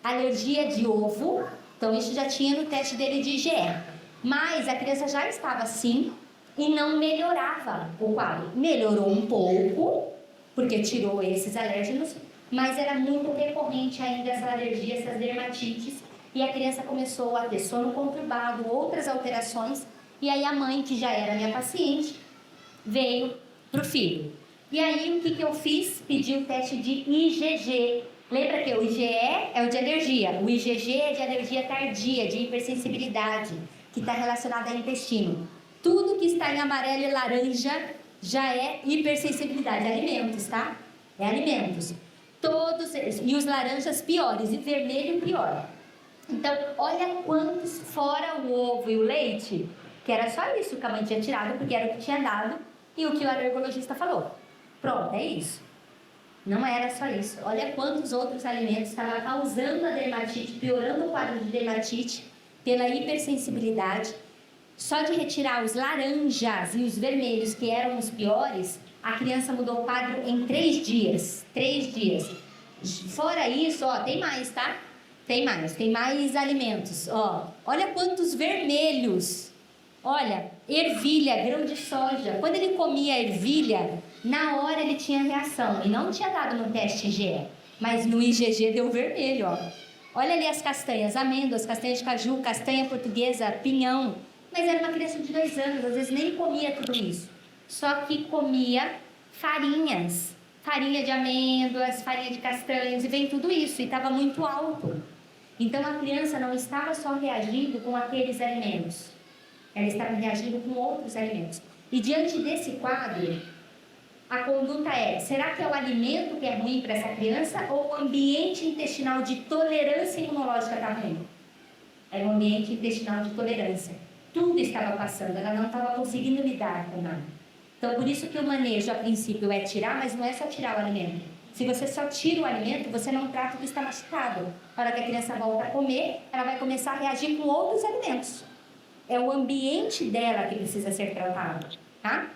alergia de ovo, então isso já tinha no teste dele de IgE. Mas a criança já estava assim e não melhorava o quadro. Melhorou um pouco, porque tirou esses alérgenos, mas era muito recorrente ainda essa alergia, essas dermatites, e a criança começou a ter sono conturbado, outras alterações, e aí a mãe, que já era minha paciente, veio para o filho. E aí o que eu fiz? Pedi o teste de IgG. Lembra que o IgE é o de alergia, o IgG é de alergia tardia, de hipersensibilidade, que está relacionado ao intestino. Tudo que está em amarelo e laranja já é hipersensibilidade, alimentos, tá? É alimentos. Todos eles, e os laranjas piores, e vermelho pior. Então, olha quantos, fora o ovo e o leite, que era só isso que a mãe tinha tirado, porque era o que tinha dado, e o que o alergologista falou. Pronto, é isso. Não era só isso. Olha quantos outros alimentos estavam causando a dermatite, piorando o quadro de dermatite pela hipersensibilidade. Só de retirar os laranjas e os vermelhos, que eram os piores, a criança mudou o quadro em 3 dias. 3 dias. Fora isso, ó, tem mais, tá? Tem mais alimentos. Ó, olha quantos vermelhos. Olha, ervilha, grão de soja. Quando ele comia ervilha, na hora ele tinha reação. E não tinha dado no teste IgE. Mas no IgG deu vermelho, ó. Olha ali as castanhas, amêndoas, castanha de caju, castanha portuguesa, pinhão. Mas era uma criança de 2 anos, às vezes nem comia tudo isso. Só que comia farinhas. Farinha de amêndoas, farinha de castanhas, e vem tudo isso. E estava muito alto. Então a criança não estava só reagindo com aqueles alimentos. Ela estava reagindo com outros alimentos. E diante desse quadro, a conduta é: será que é o alimento que é ruim para essa criança ou o ambiente intestinal de tolerância imunológica está ruim? Era um ambiente intestinal de tolerância. Tudo estava passando, ela não estava conseguindo lidar com nada. Então, por isso que o manejo, a princípio, é tirar, mas não é só tirar o alimento. Se você só tira o alimento, você não trata o que está machucado. Na hora que a criança volta a comer, ela vai começar a reagir com outros alimentos. É o ambiente dela que precisa ser tratado, tá?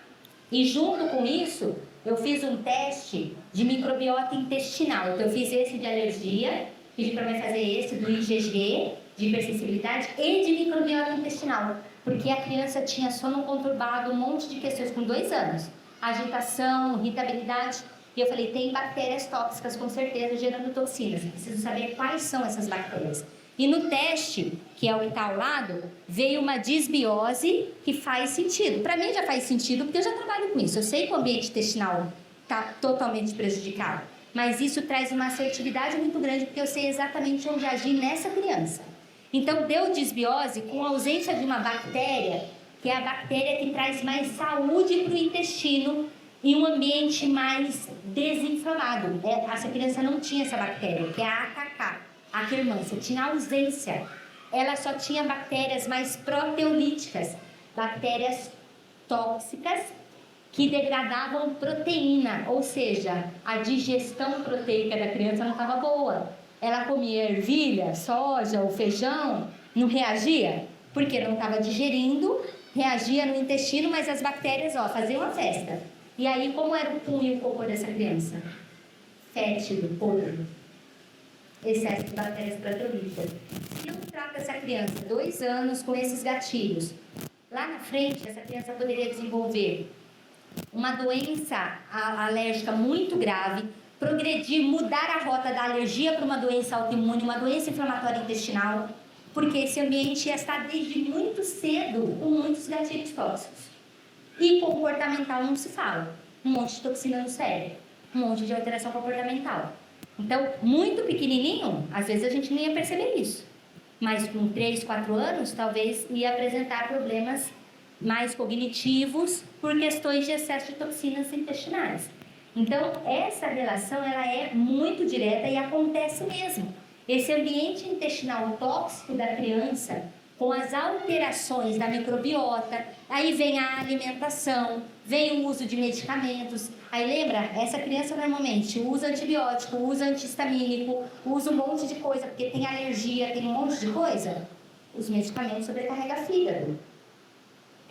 E junto com isso, eu fiz um teste de microbiota intestinal. Então, eu fiz esse de alergia pedi para mim fazer esse do IgG, de hipersensibilidade e de microbiota intestinal, porque a criança tinha sono conturbado, um monte de questões com 2 anos, agitação, irritabilidade, e eu falei, tem bactérias tóxicas com certeza gerando toxinas, eu preciso saber quais são essas bactérias. E no teste, que é o que está ao lado, veio uma disbiose que faz sentido. Para mim já faz sentido, porque eu já trabalho com isso. Eu sei que o ambiente intestinal está totalmente prejudicado. Mas isso traz uma assertividade muito grande, porque eu sei exatamente onde agir nessa criança. Então, deu disbiose com a ausência de uma bactéria, que é a bactéria que traz mais saúde para o intestino e um ambiente mais desinflamado. Essa criança não tinha essa bactéria, que é a AKK. A quermância tinha ausência, ela só tinha bactérias mais proteolíticas, bactérias tóxicas que degradavam proteína, ou seja, a digestão proteica da criança não estava boa. Ela comia ervilha, soja ou feijão, não reagia, porque não estava digerindo, reagia no intestino, mas as bactérias faziam uma festa. E aí, como era o pum e o cocô dessa criança? Fétido, podre. Excesso de bactérias proteolíticas. Se eu trato essa criança 2 anos com esses gatilhos, lá na frente essa criança poderia desenvolver uma doença alérgica muito grave, progredir, mudar a rota da alergia para uma doença autoimune, uma doença inflamatória intestinal, porque esse ambiente ia estar desde muito cedo com muitos gatilhos tóxicos. E comportamental não se fala. Um monte de toxina no cérebro, um monte de alteração comportamental. Então, muito pequenininho, às vezes a gente não ia perceber isso. Mas com 3, 4 anos, talvez ia apresentar problemas mais cognitivos por questões de excesso de toxinas intestinais. Então, essa relação ela é muito direta e acontece mesmo. Esse ambiente intestinal tóxico da criança, com as alterações da microbiota, aí vem a alimentação, vem o uso de medicamentos. Aí lembra, essa criança normalmente usa antibiótico, usa antihistamínico, usa um monte de coisa, porque tem alergia, tem um monte de coisa. Os medicamentos sobrecarregam o fígado.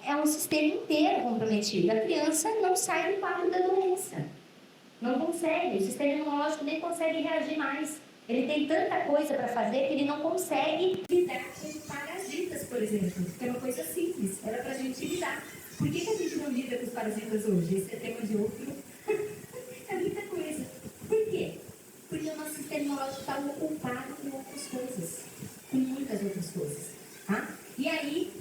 É um sistema inteiro comprometido. A criança não sai do quadro da doença. Não consegue, o sistema imunológico nem consegue reagir mais. Ele tem tanta coisa para fazer que ele não consegue lidar com parasitas, por exemplo, que é uma coisa simples, era para a gente lidar. Por que a gente não lida com os parasitas hoje? Esse é tema de outro. É muita coisa. Por quê? Porque o nosso sistema imunológico está ocupado com outras coisas, com muitas outras coisas. Tá? E aí,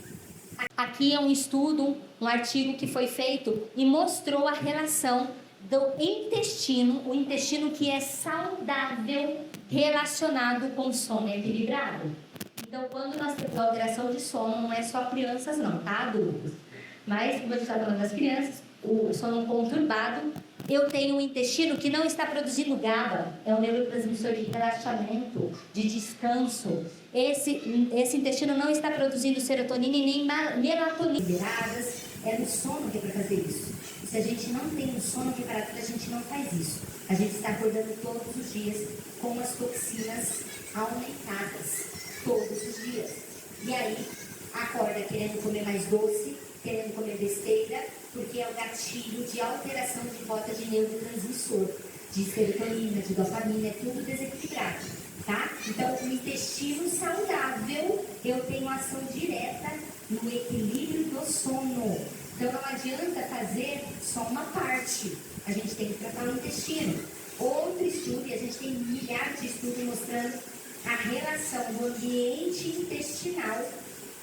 aqui é um estudo, um artigo que foi feito e mostrou a relação do intestino, o intestino que é saudável relacionado com sono equilibrado. Então, quando nós temos alteração de sono, não é só crianças não, tá? Adultos. Mas, como a gente está falando das crianças, o sono conturbado, eu tenho um intestino que não está produzindo GABA, é um neurotransmissor de relaxamento, de descanso. Esse intestino não está produzindo serotonina e nem melatonina. Liberadas, é no sono que é para fazer isso. Se a gente não tem um sono preparado, a gente não faz isso. A gente está acordando todos os dias com as toxinas aumentadas. Todos os dias. E aí, acorda querendo comer mais doce, querendo comer besteira, porque é o gatilho de alteração de rota de neurotransmissor, de serotonina, de dopamina, é tudo desequilibrado, tá? Então, o intestino saudável, eu tenho ação direta no equilíbrio do sono. Então, não adianta fazer só uma parte, a gente tem que tratar o intestino. Outro estudo, e a gente tem milhares de estudos mostrando a relação do ambiente intestinal.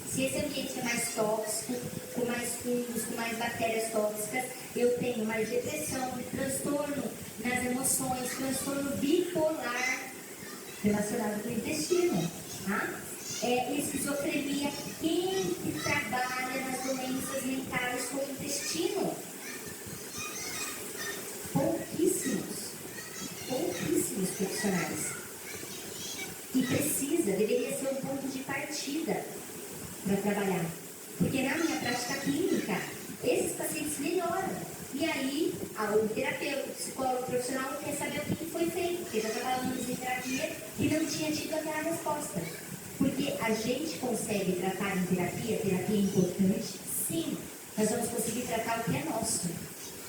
Se esse ambiente é mais tóxico, com mais fungos, com mais bactérias tóxicas, eu tenho mais depressão, transtorno nas emoções, transtorno bipolar relacionado com o intestino, tá? Esquizofrenia, quem que trabalha nas doenças mentais com o intestino? Pouquíssimos profissionais. E deveria ser um ponto de partida para trabalhar. Porque na minha prática clínica, esses pacientes melhoram. E aí, o terapeuta, o psicólogo profissional quer saber o que foi feito, porque já estava anos em terapia e não tinha tido aquela resposta. Porque a gente consegue tratar em terapia é importante? Sim, nós vamos conseguir tratar o que é nosso.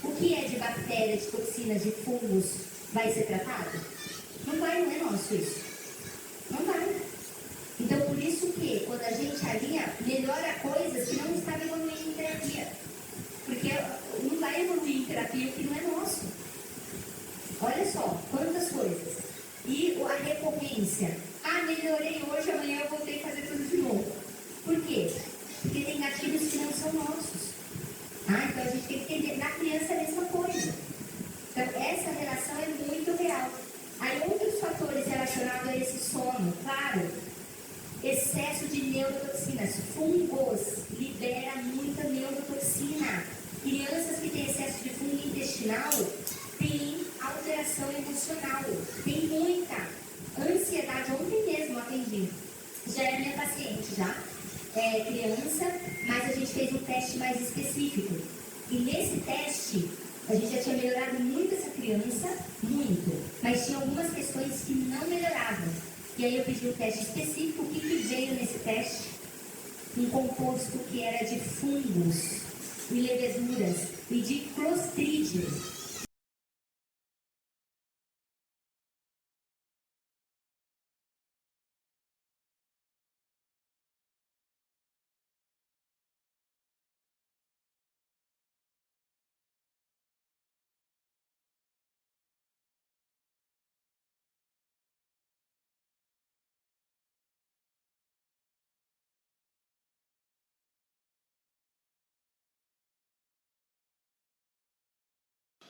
O que é de bactérias, de toxinas, de fungos vai ser tratado? Não é nosso isso. isso que, quando a gente alinha, melhora coisas que não estavam evoluindo em terapia. Porque não vai evoluir em terapia o que não é nosso. Olha só, quantas coisas. E a recorrência. Ah, melhorei hoje, amanhã eu voltei a fazer tudo de novo. Por quê? Porque tem gatilhos que não são nossos. Então a gente tem que entender. Na criança é a mesma coisa. Então essa relação é muito real. Aí outros fatores relacionados a esse sono, claro, excesso de neurotoxinas. Fungos libera muita neurotoxina. Crianças que têm excesso de fungo intestinal têm alteração emocional, tem muita ansiedade. Ontem mesmo eu atendi, já é minha paciente, já é criança, mas a gente fez um teste mais específico. E nesse teste, a gente já tinha melhorado muito essa criança, muito, mas tinha algumas questões que não melhoravam. E aí eu pedi um teste específico. O que veio nesse teste? Um composto que era de fungos e leveduras e de clostridium.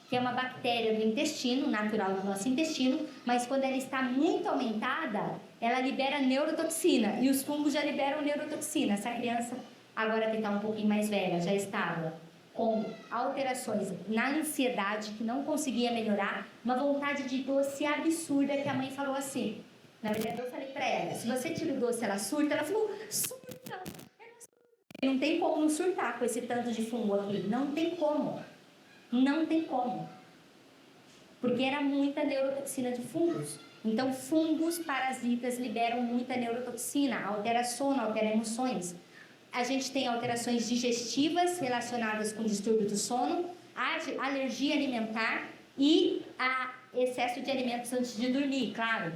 Que é uma bactéria do intestino, natural do nosso intestino, mas quando ela está muito aumentada, ela libera neurotoxina, e os fungos já liberam neurotoxina. Essa criança, agora que está um pouquinho mais velha, já estava com alterações na ansiedade, que não conseguia melhorar, uma vontade de doce absurda, que a mãe falou assim. Na verdade, eu falei para ela, se você tira o doce, ela surta. Ela falou, surta? Não tem como não surtar com esse tanto de fungo aqui, não tem como. Não tem como, porque era muita neurotoxina de fungos. Então, fungos parasitas liberam muita neurotoxina, altera sono, altera emoções. A gente tem alterações digestivas relacionadas com distúrbio do sono, alergia alimentar e excesso de alimentos antes de dormir, claro.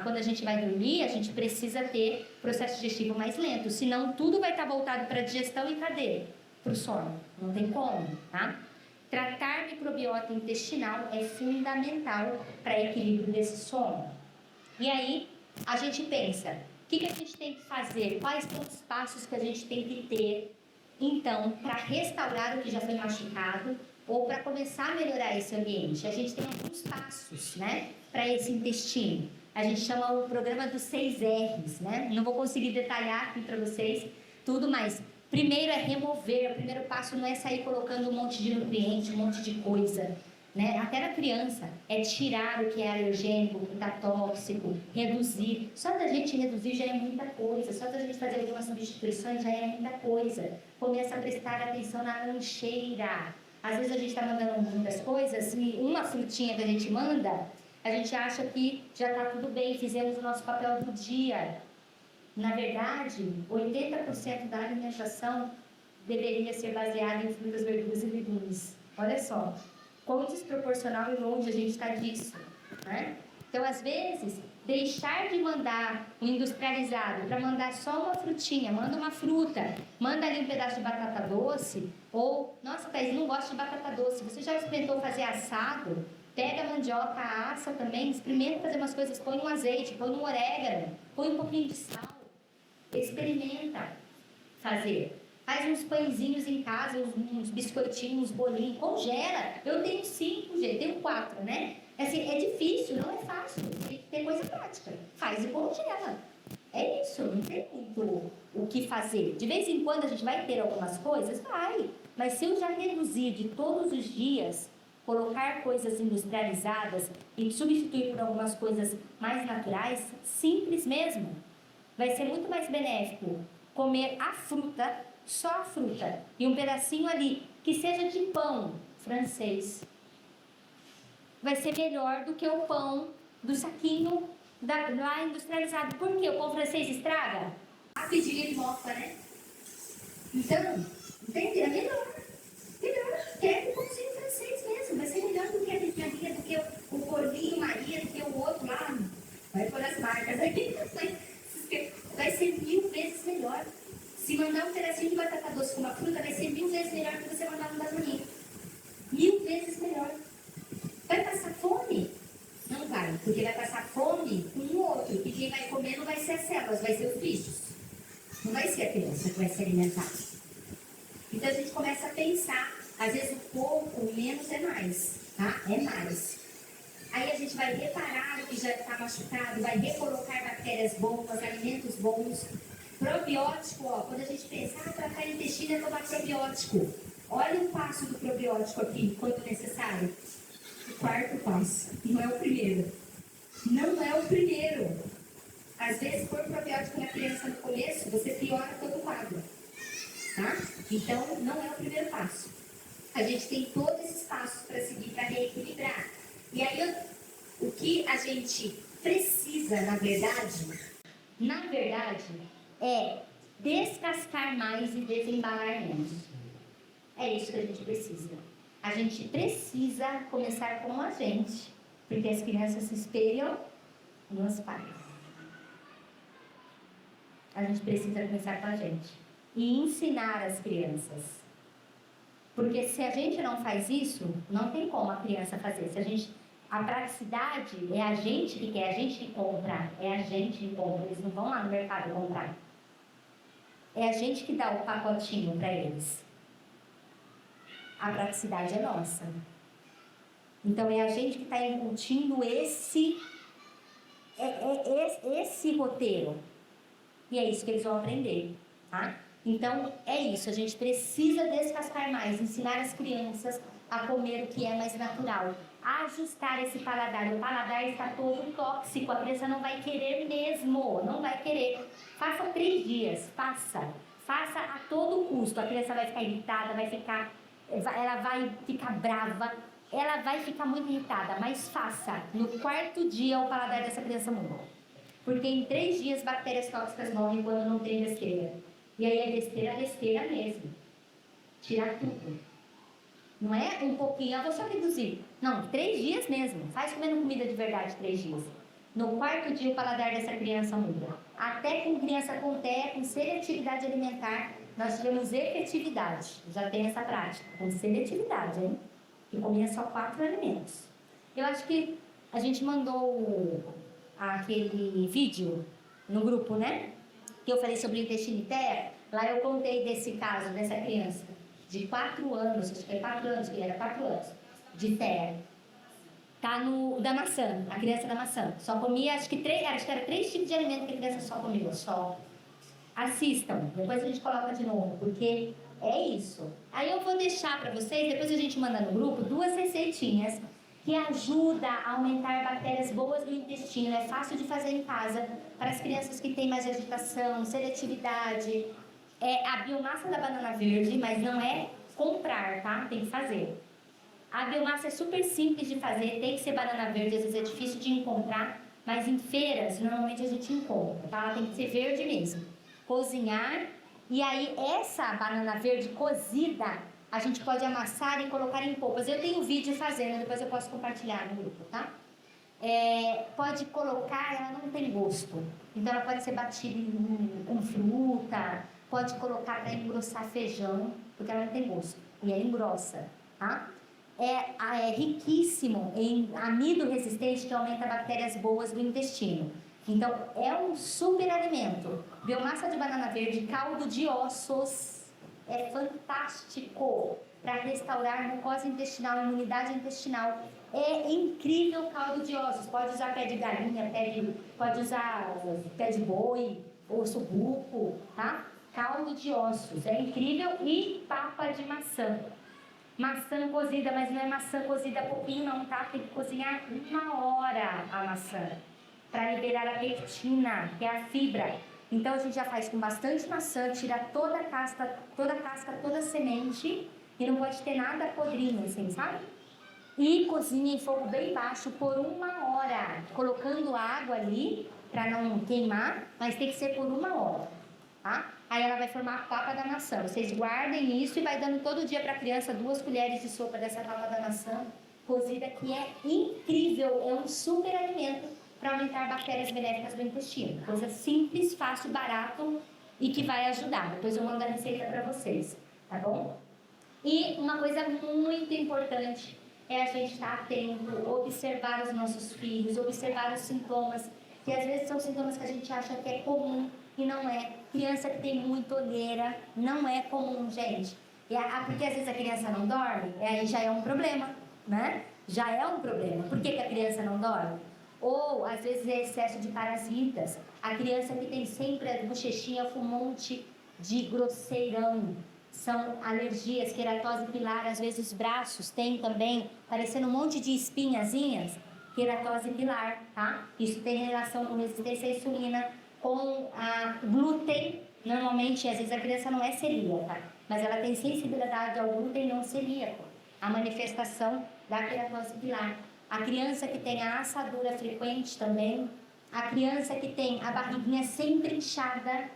Quando a gente vai dormir, a gente precisa ter processo digestivo mais lento, senão tudo vai estar voltado para a digestão e cadê? Para o sono. Não tem como, tá? Tratar microbiota intestinal é fundamental para equilíbrio desse sono. E aí, a gente pensa, o que a gente tem que fazer? Quais são os passos que a gente tem que ter, então, para restaurar o que já foi machucado ou para começar a melhorar esse ambiente? A gente tem alguns passos, né, para esse intestino. A gente chama o programa dos 6 R's, né? Não vou conseguir detalhar aqui para vocês tudo, mas primeiro é remover. O primeiro passo não é sair colocando um monte de nutriente, um monte de coisa, né? Até na criança, é tirar o que é alergênico, o que está tóxico, reduzir. Só da gente reduzir já é muita coisa, só da gente fazer algumas substituições já é muita coisa. Começa a prestar atenção na lancheira. Às vezes a gente está mandando muitas coisas e uma frutinha que a gente manda, a gente acha que já está tudo bem, fizemos o nosso papel do dia. Na verdade, 80% da alimentação deveria ser baseada em frutas, verduras e legumes. Olha só, quão desproporcional e longe a gente está disso, né? Então, às vezes, deixar de mandar o industrializado para mandar só uma frutinha, manda uma fruta, manda ali um pedaço de batata doce, ou, nossa, Thaís, não gosto de batata doce, você já experimentou fazer assado? Pega a mandioca, assa também, experimenta fazer umas coisas, põe um azeite, põe um orégano, põe um pouquinho de sal. Experimenta fazer. Faz uns pãezinhos em casa, uns biscoitinhos, uns bolinhos, congela. Eu tenho 5, gente, tenho 4, né? Assim, é difícil, não é fácil. Tem que ter coisa prática. Faz e congela. É isso, não tem muito o que fazer. De vez em quando a gente vai ter algumas coisas, vai. Mas se eu já reduzir de todos os dias, colocar coisas industrializadas e substituir por algumas coisas mais naturais, simples mesmo, vai ser muito mais benéfico comer a fruta, só a fruta, e um pedacinho ali, que seja de pão francês. Vai ser melhor do que o pão do saquinho lá industrializado. Por quê? O pão francês estraga? Rapidinho ele mofa, né? Então, entende? É melhor. Quer o pãozinho francês mesmo. Vai ser melhor do que a Maria, do que o Corvinho Maria, do que o outro lá. Vai pôr as marcas aqui. Vai ser porque vai passar fome com o outro, e quem vai comer não vai ser as células, vai ser os bichos. Não vai ser a criança que vai se alimentar. Então a gente começa a pensar, às vezes o pouco, o menos é mais, tá? É mais. Aí a gente vai reparar o que já está machucado, vai recolocar bactérias boas, alimentos bons. Probiótico, ó, quando a gente pensa, tratar intestino é tomar probiótico. Olha o passo do probiótico aqui, quando necessário. O quarto passo, não é o primeiro. Não é o primeiro. Às vezes, pôr probiótico na criança no começo, você piora todo o quadro. Tá? Então, não é o primeiro passo. A gente tem todos esses passos para seguir, para reequilibrar. E aí, o que a gente precisa, na verdade, é descascar mais e desembalar menos. É isso que a gente precisa. A gente precisa começar com a gente, porque as crianças se espelham nos pais. A gente precisa começar com a gente e ensinar as crianças. Porque se a gente não faz isso, não tem como a criança fazer. A praticidade é a gente que quer, a gente que compra, é a gente que compra. Eles não vão lá no mercado comprar. É a gente que dá o pacotinho para eles. A praticidade é nossa. Então é a gente que está incutindo esse roteiro. E é isso que eles vão aprender, tá? Então, é isso. A gente precisa descascar mais, ensinar as crianças a comer o que é mais natural. Ajustar esse paladar. O paladar está todo tóxico. A criança não vai querer mesmo. Não vai querer. Faça 3 dias. Faça a todo custo. A criança vai ficar irritada, ela vai ficar brava, ela vai ficar muito irritada. Mas faça. No 4º dia, o paladar dessa criança muda. Porque em 3 dias bactérias tóxicas morrem quando não tem besteira. E aí é besteira mesmo. Tirar tudo. Não é um pouquinho, vou só reduzir. Não, 3 dias mesmo. Faz comendo comida de verdade 3 dias. No 4º dia o paladar dessa criança muda. Até com criança com TEA, com seletividade alimentar, nós tivemos efetividade. Já tem essa prática, com seletividade, hein? Que comia só 4 alimentos. Eu acho que a gente mandou aquele vídeo no grupo, né? Que eu falei sobre o intestino e TEA. Lá eu contei desse caso, dessa criança de 4 anos, acho que é 4 anos, que era 4 anos, de TEA. Tá no da maçã, a criança da maçã. Só comia, acho que era 3 tipos de alimento que a criança só comia, só. Assistam, depois a gente coloca de novo, porque é isso. Aí eu vou deixar para vocês, depois a gente manda no grupo, 2 receitinhas que ajuda a aumentar bactérias boas do intestino. É fácil de fazer em casa para as crianças que têm mais agitação, seletividade. É a biomassa da banana verde, mas não é comprar, tá? Tem que fazer. A biomassa é super simples de fazer, tem que ser banana verde, às vezes é difícil de encontrar, mas em feiras normalmente a gente encontra, tá? Ela tem que ser verde mesmo. Cozinhar, e aí essa banana verde cozida, a gente pode amassar e colocar em polpas. Eu tenho um vídeo fazendo, depois eu posso compartilhar no grupo, tá? Pode colocar, ela não tem gosto, então ela pode ser batida com fruta, pode colocar para engrossar feijão, porque ela não tem gosto, e ela engrossa, tá? É riquíssimo em amido resistente, que aumenta bactérias boas do intestino. Então, é um super alimento. Biomassa de banana verde, caldo de ossos, é fantástico para restaurar mucosa intestinal, imunidade intestinal. É incrível o caldo de ossos. Pode usar pé de galinha, pode usar pé de boi, osso buco, tá? Caldo de ossos, é incrível. E papa de maçã. Maçã cozida, mas não é maçã cozida pouquinho não, tá? Tem que cozinhar 1 hora a maçã, para liberar a pectina, que é a fibra. Então a gente já faz com bastante maçã, tira toda a casca, toda a semente, e não pode ter nada podrinho, assim, sabe? E cozinha em fogo bem baixo por 1 hora, colocando água ali, para não queimar, mas tem que ser por 1 hora, tá? Aí ela vai formar a papa da maçã. Vocês guardem isso e vai dando todo dia para a criança 2 colheres de sopa dessa papa da maçã cozida, que é incrível, é um super alimento para aumentar bactérias benéficas do intestino. Coisa simples, fácil, barato e que vai ajudar. Depois eu mando a receita para vocês, tá bom? E uma coisa muito importante é a gente estar atento, observar os nossos filhos, observar os sintomas, que às vezes são sintomas que a gente acha que é comum e não é. Criança que tem muita olheira não é comum, gente. Porque às vezes a criança não dorme, aí já é um problema, né? Já é um problema. Por que a criança não dorme? Ou às vezes é excesso de parasitas. A criança que tem sempre a bochechinha fumante de grosseirão. São alergias, queratose pilar, às vezes os braços tem também, parecendo um monte de espinhazinhas, queratose pilar, tá? Isso tem relação com resistência à insulina, com a glúten. Normalmente, às vezes a criança não é celíaca, mas ela tem sensibilidade ao glúten não celíaco. A manifestação da queratose pilar. A criança que tem a assadura frequente também. A criança que tem a barriguinha sempre inchada.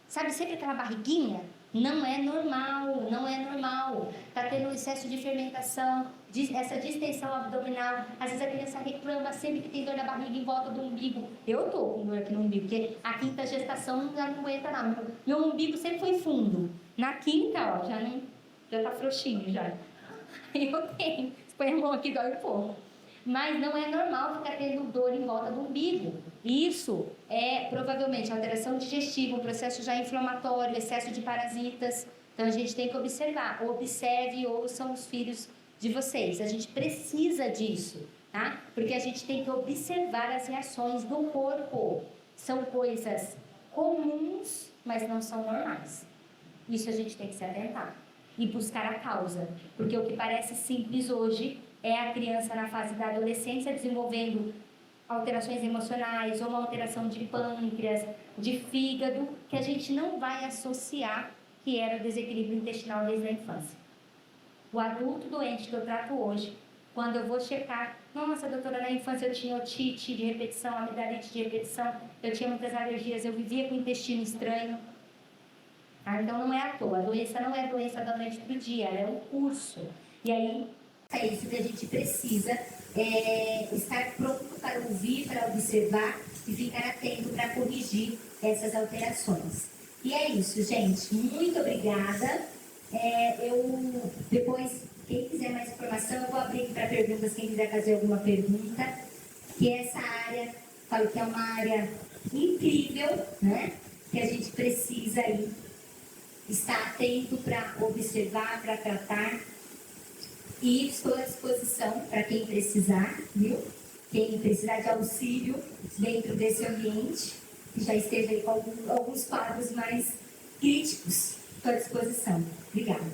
Sabe sempre aquela barriguinha? Não é normal, não é normal. Está tendo excesso de fermentação, essa distensão abdominal. Às vezes a criança reclama sempre que tem dor na barriga em volta do umbigo. Eu tô com dor aqui no umbigo, porque a quinta gestação já não aguenta não. Meu umbigo sempre foi fundo. Na quinta, ó, já tá frouxinho já. Eu tenho. Se põe a mão aqui, dói um pouco. Mas não é normal ficar tendo dor em volta do umbigo. Isso é provavelmente alteração digestiva, um processo já inflamatório, excesso de parasitas. Então a gente tem que observar. Observe e ouçam os filhos de vocês. A gente precisa disso, tá? Porque a gente tem que observar as reações do corpo. São coisas comuns, mas não são normais. Isso a gente tem que se atentar e buscar a causa. Porque o que parece simples hoje é a criança na fase da adolescência desenvolvendo alterações emocionais ou uma alteração de pâncreas, de fígado, que a gente não vai associar que era o desequilíbrio intestinal desde a infância. O adulto doente que eu trato hoje, quando eu vou checar, nossa, doutora, na infância eu tinha otite de repetição, amidalite de repetição, eu tinha muitas alergias, eu vivia com o intestino estranho. Então não é à toa, a doença não é doença da noite para o dia, ela é um curso. E aí, é isso que a gente precisa, estar pronto para ouvir, para observar e ficar atento para corrigir essas alterações. E é isso, gente. Muito obrigada. Depois, quem quiser mais informação, eu vou abrir aqui para perguntas, quem quiser fazer alguma pergunta. Que essa área, falo que é uma área incrível, né? Que a gente precisa aí estar atento para observar, para tratar. E estou à disposição para quem precisar, viu? Quem precisar de auxílio dentro desse ambiente, que já esteja aí com alguns quadros mais críticos, estou à disposição. Obrigada.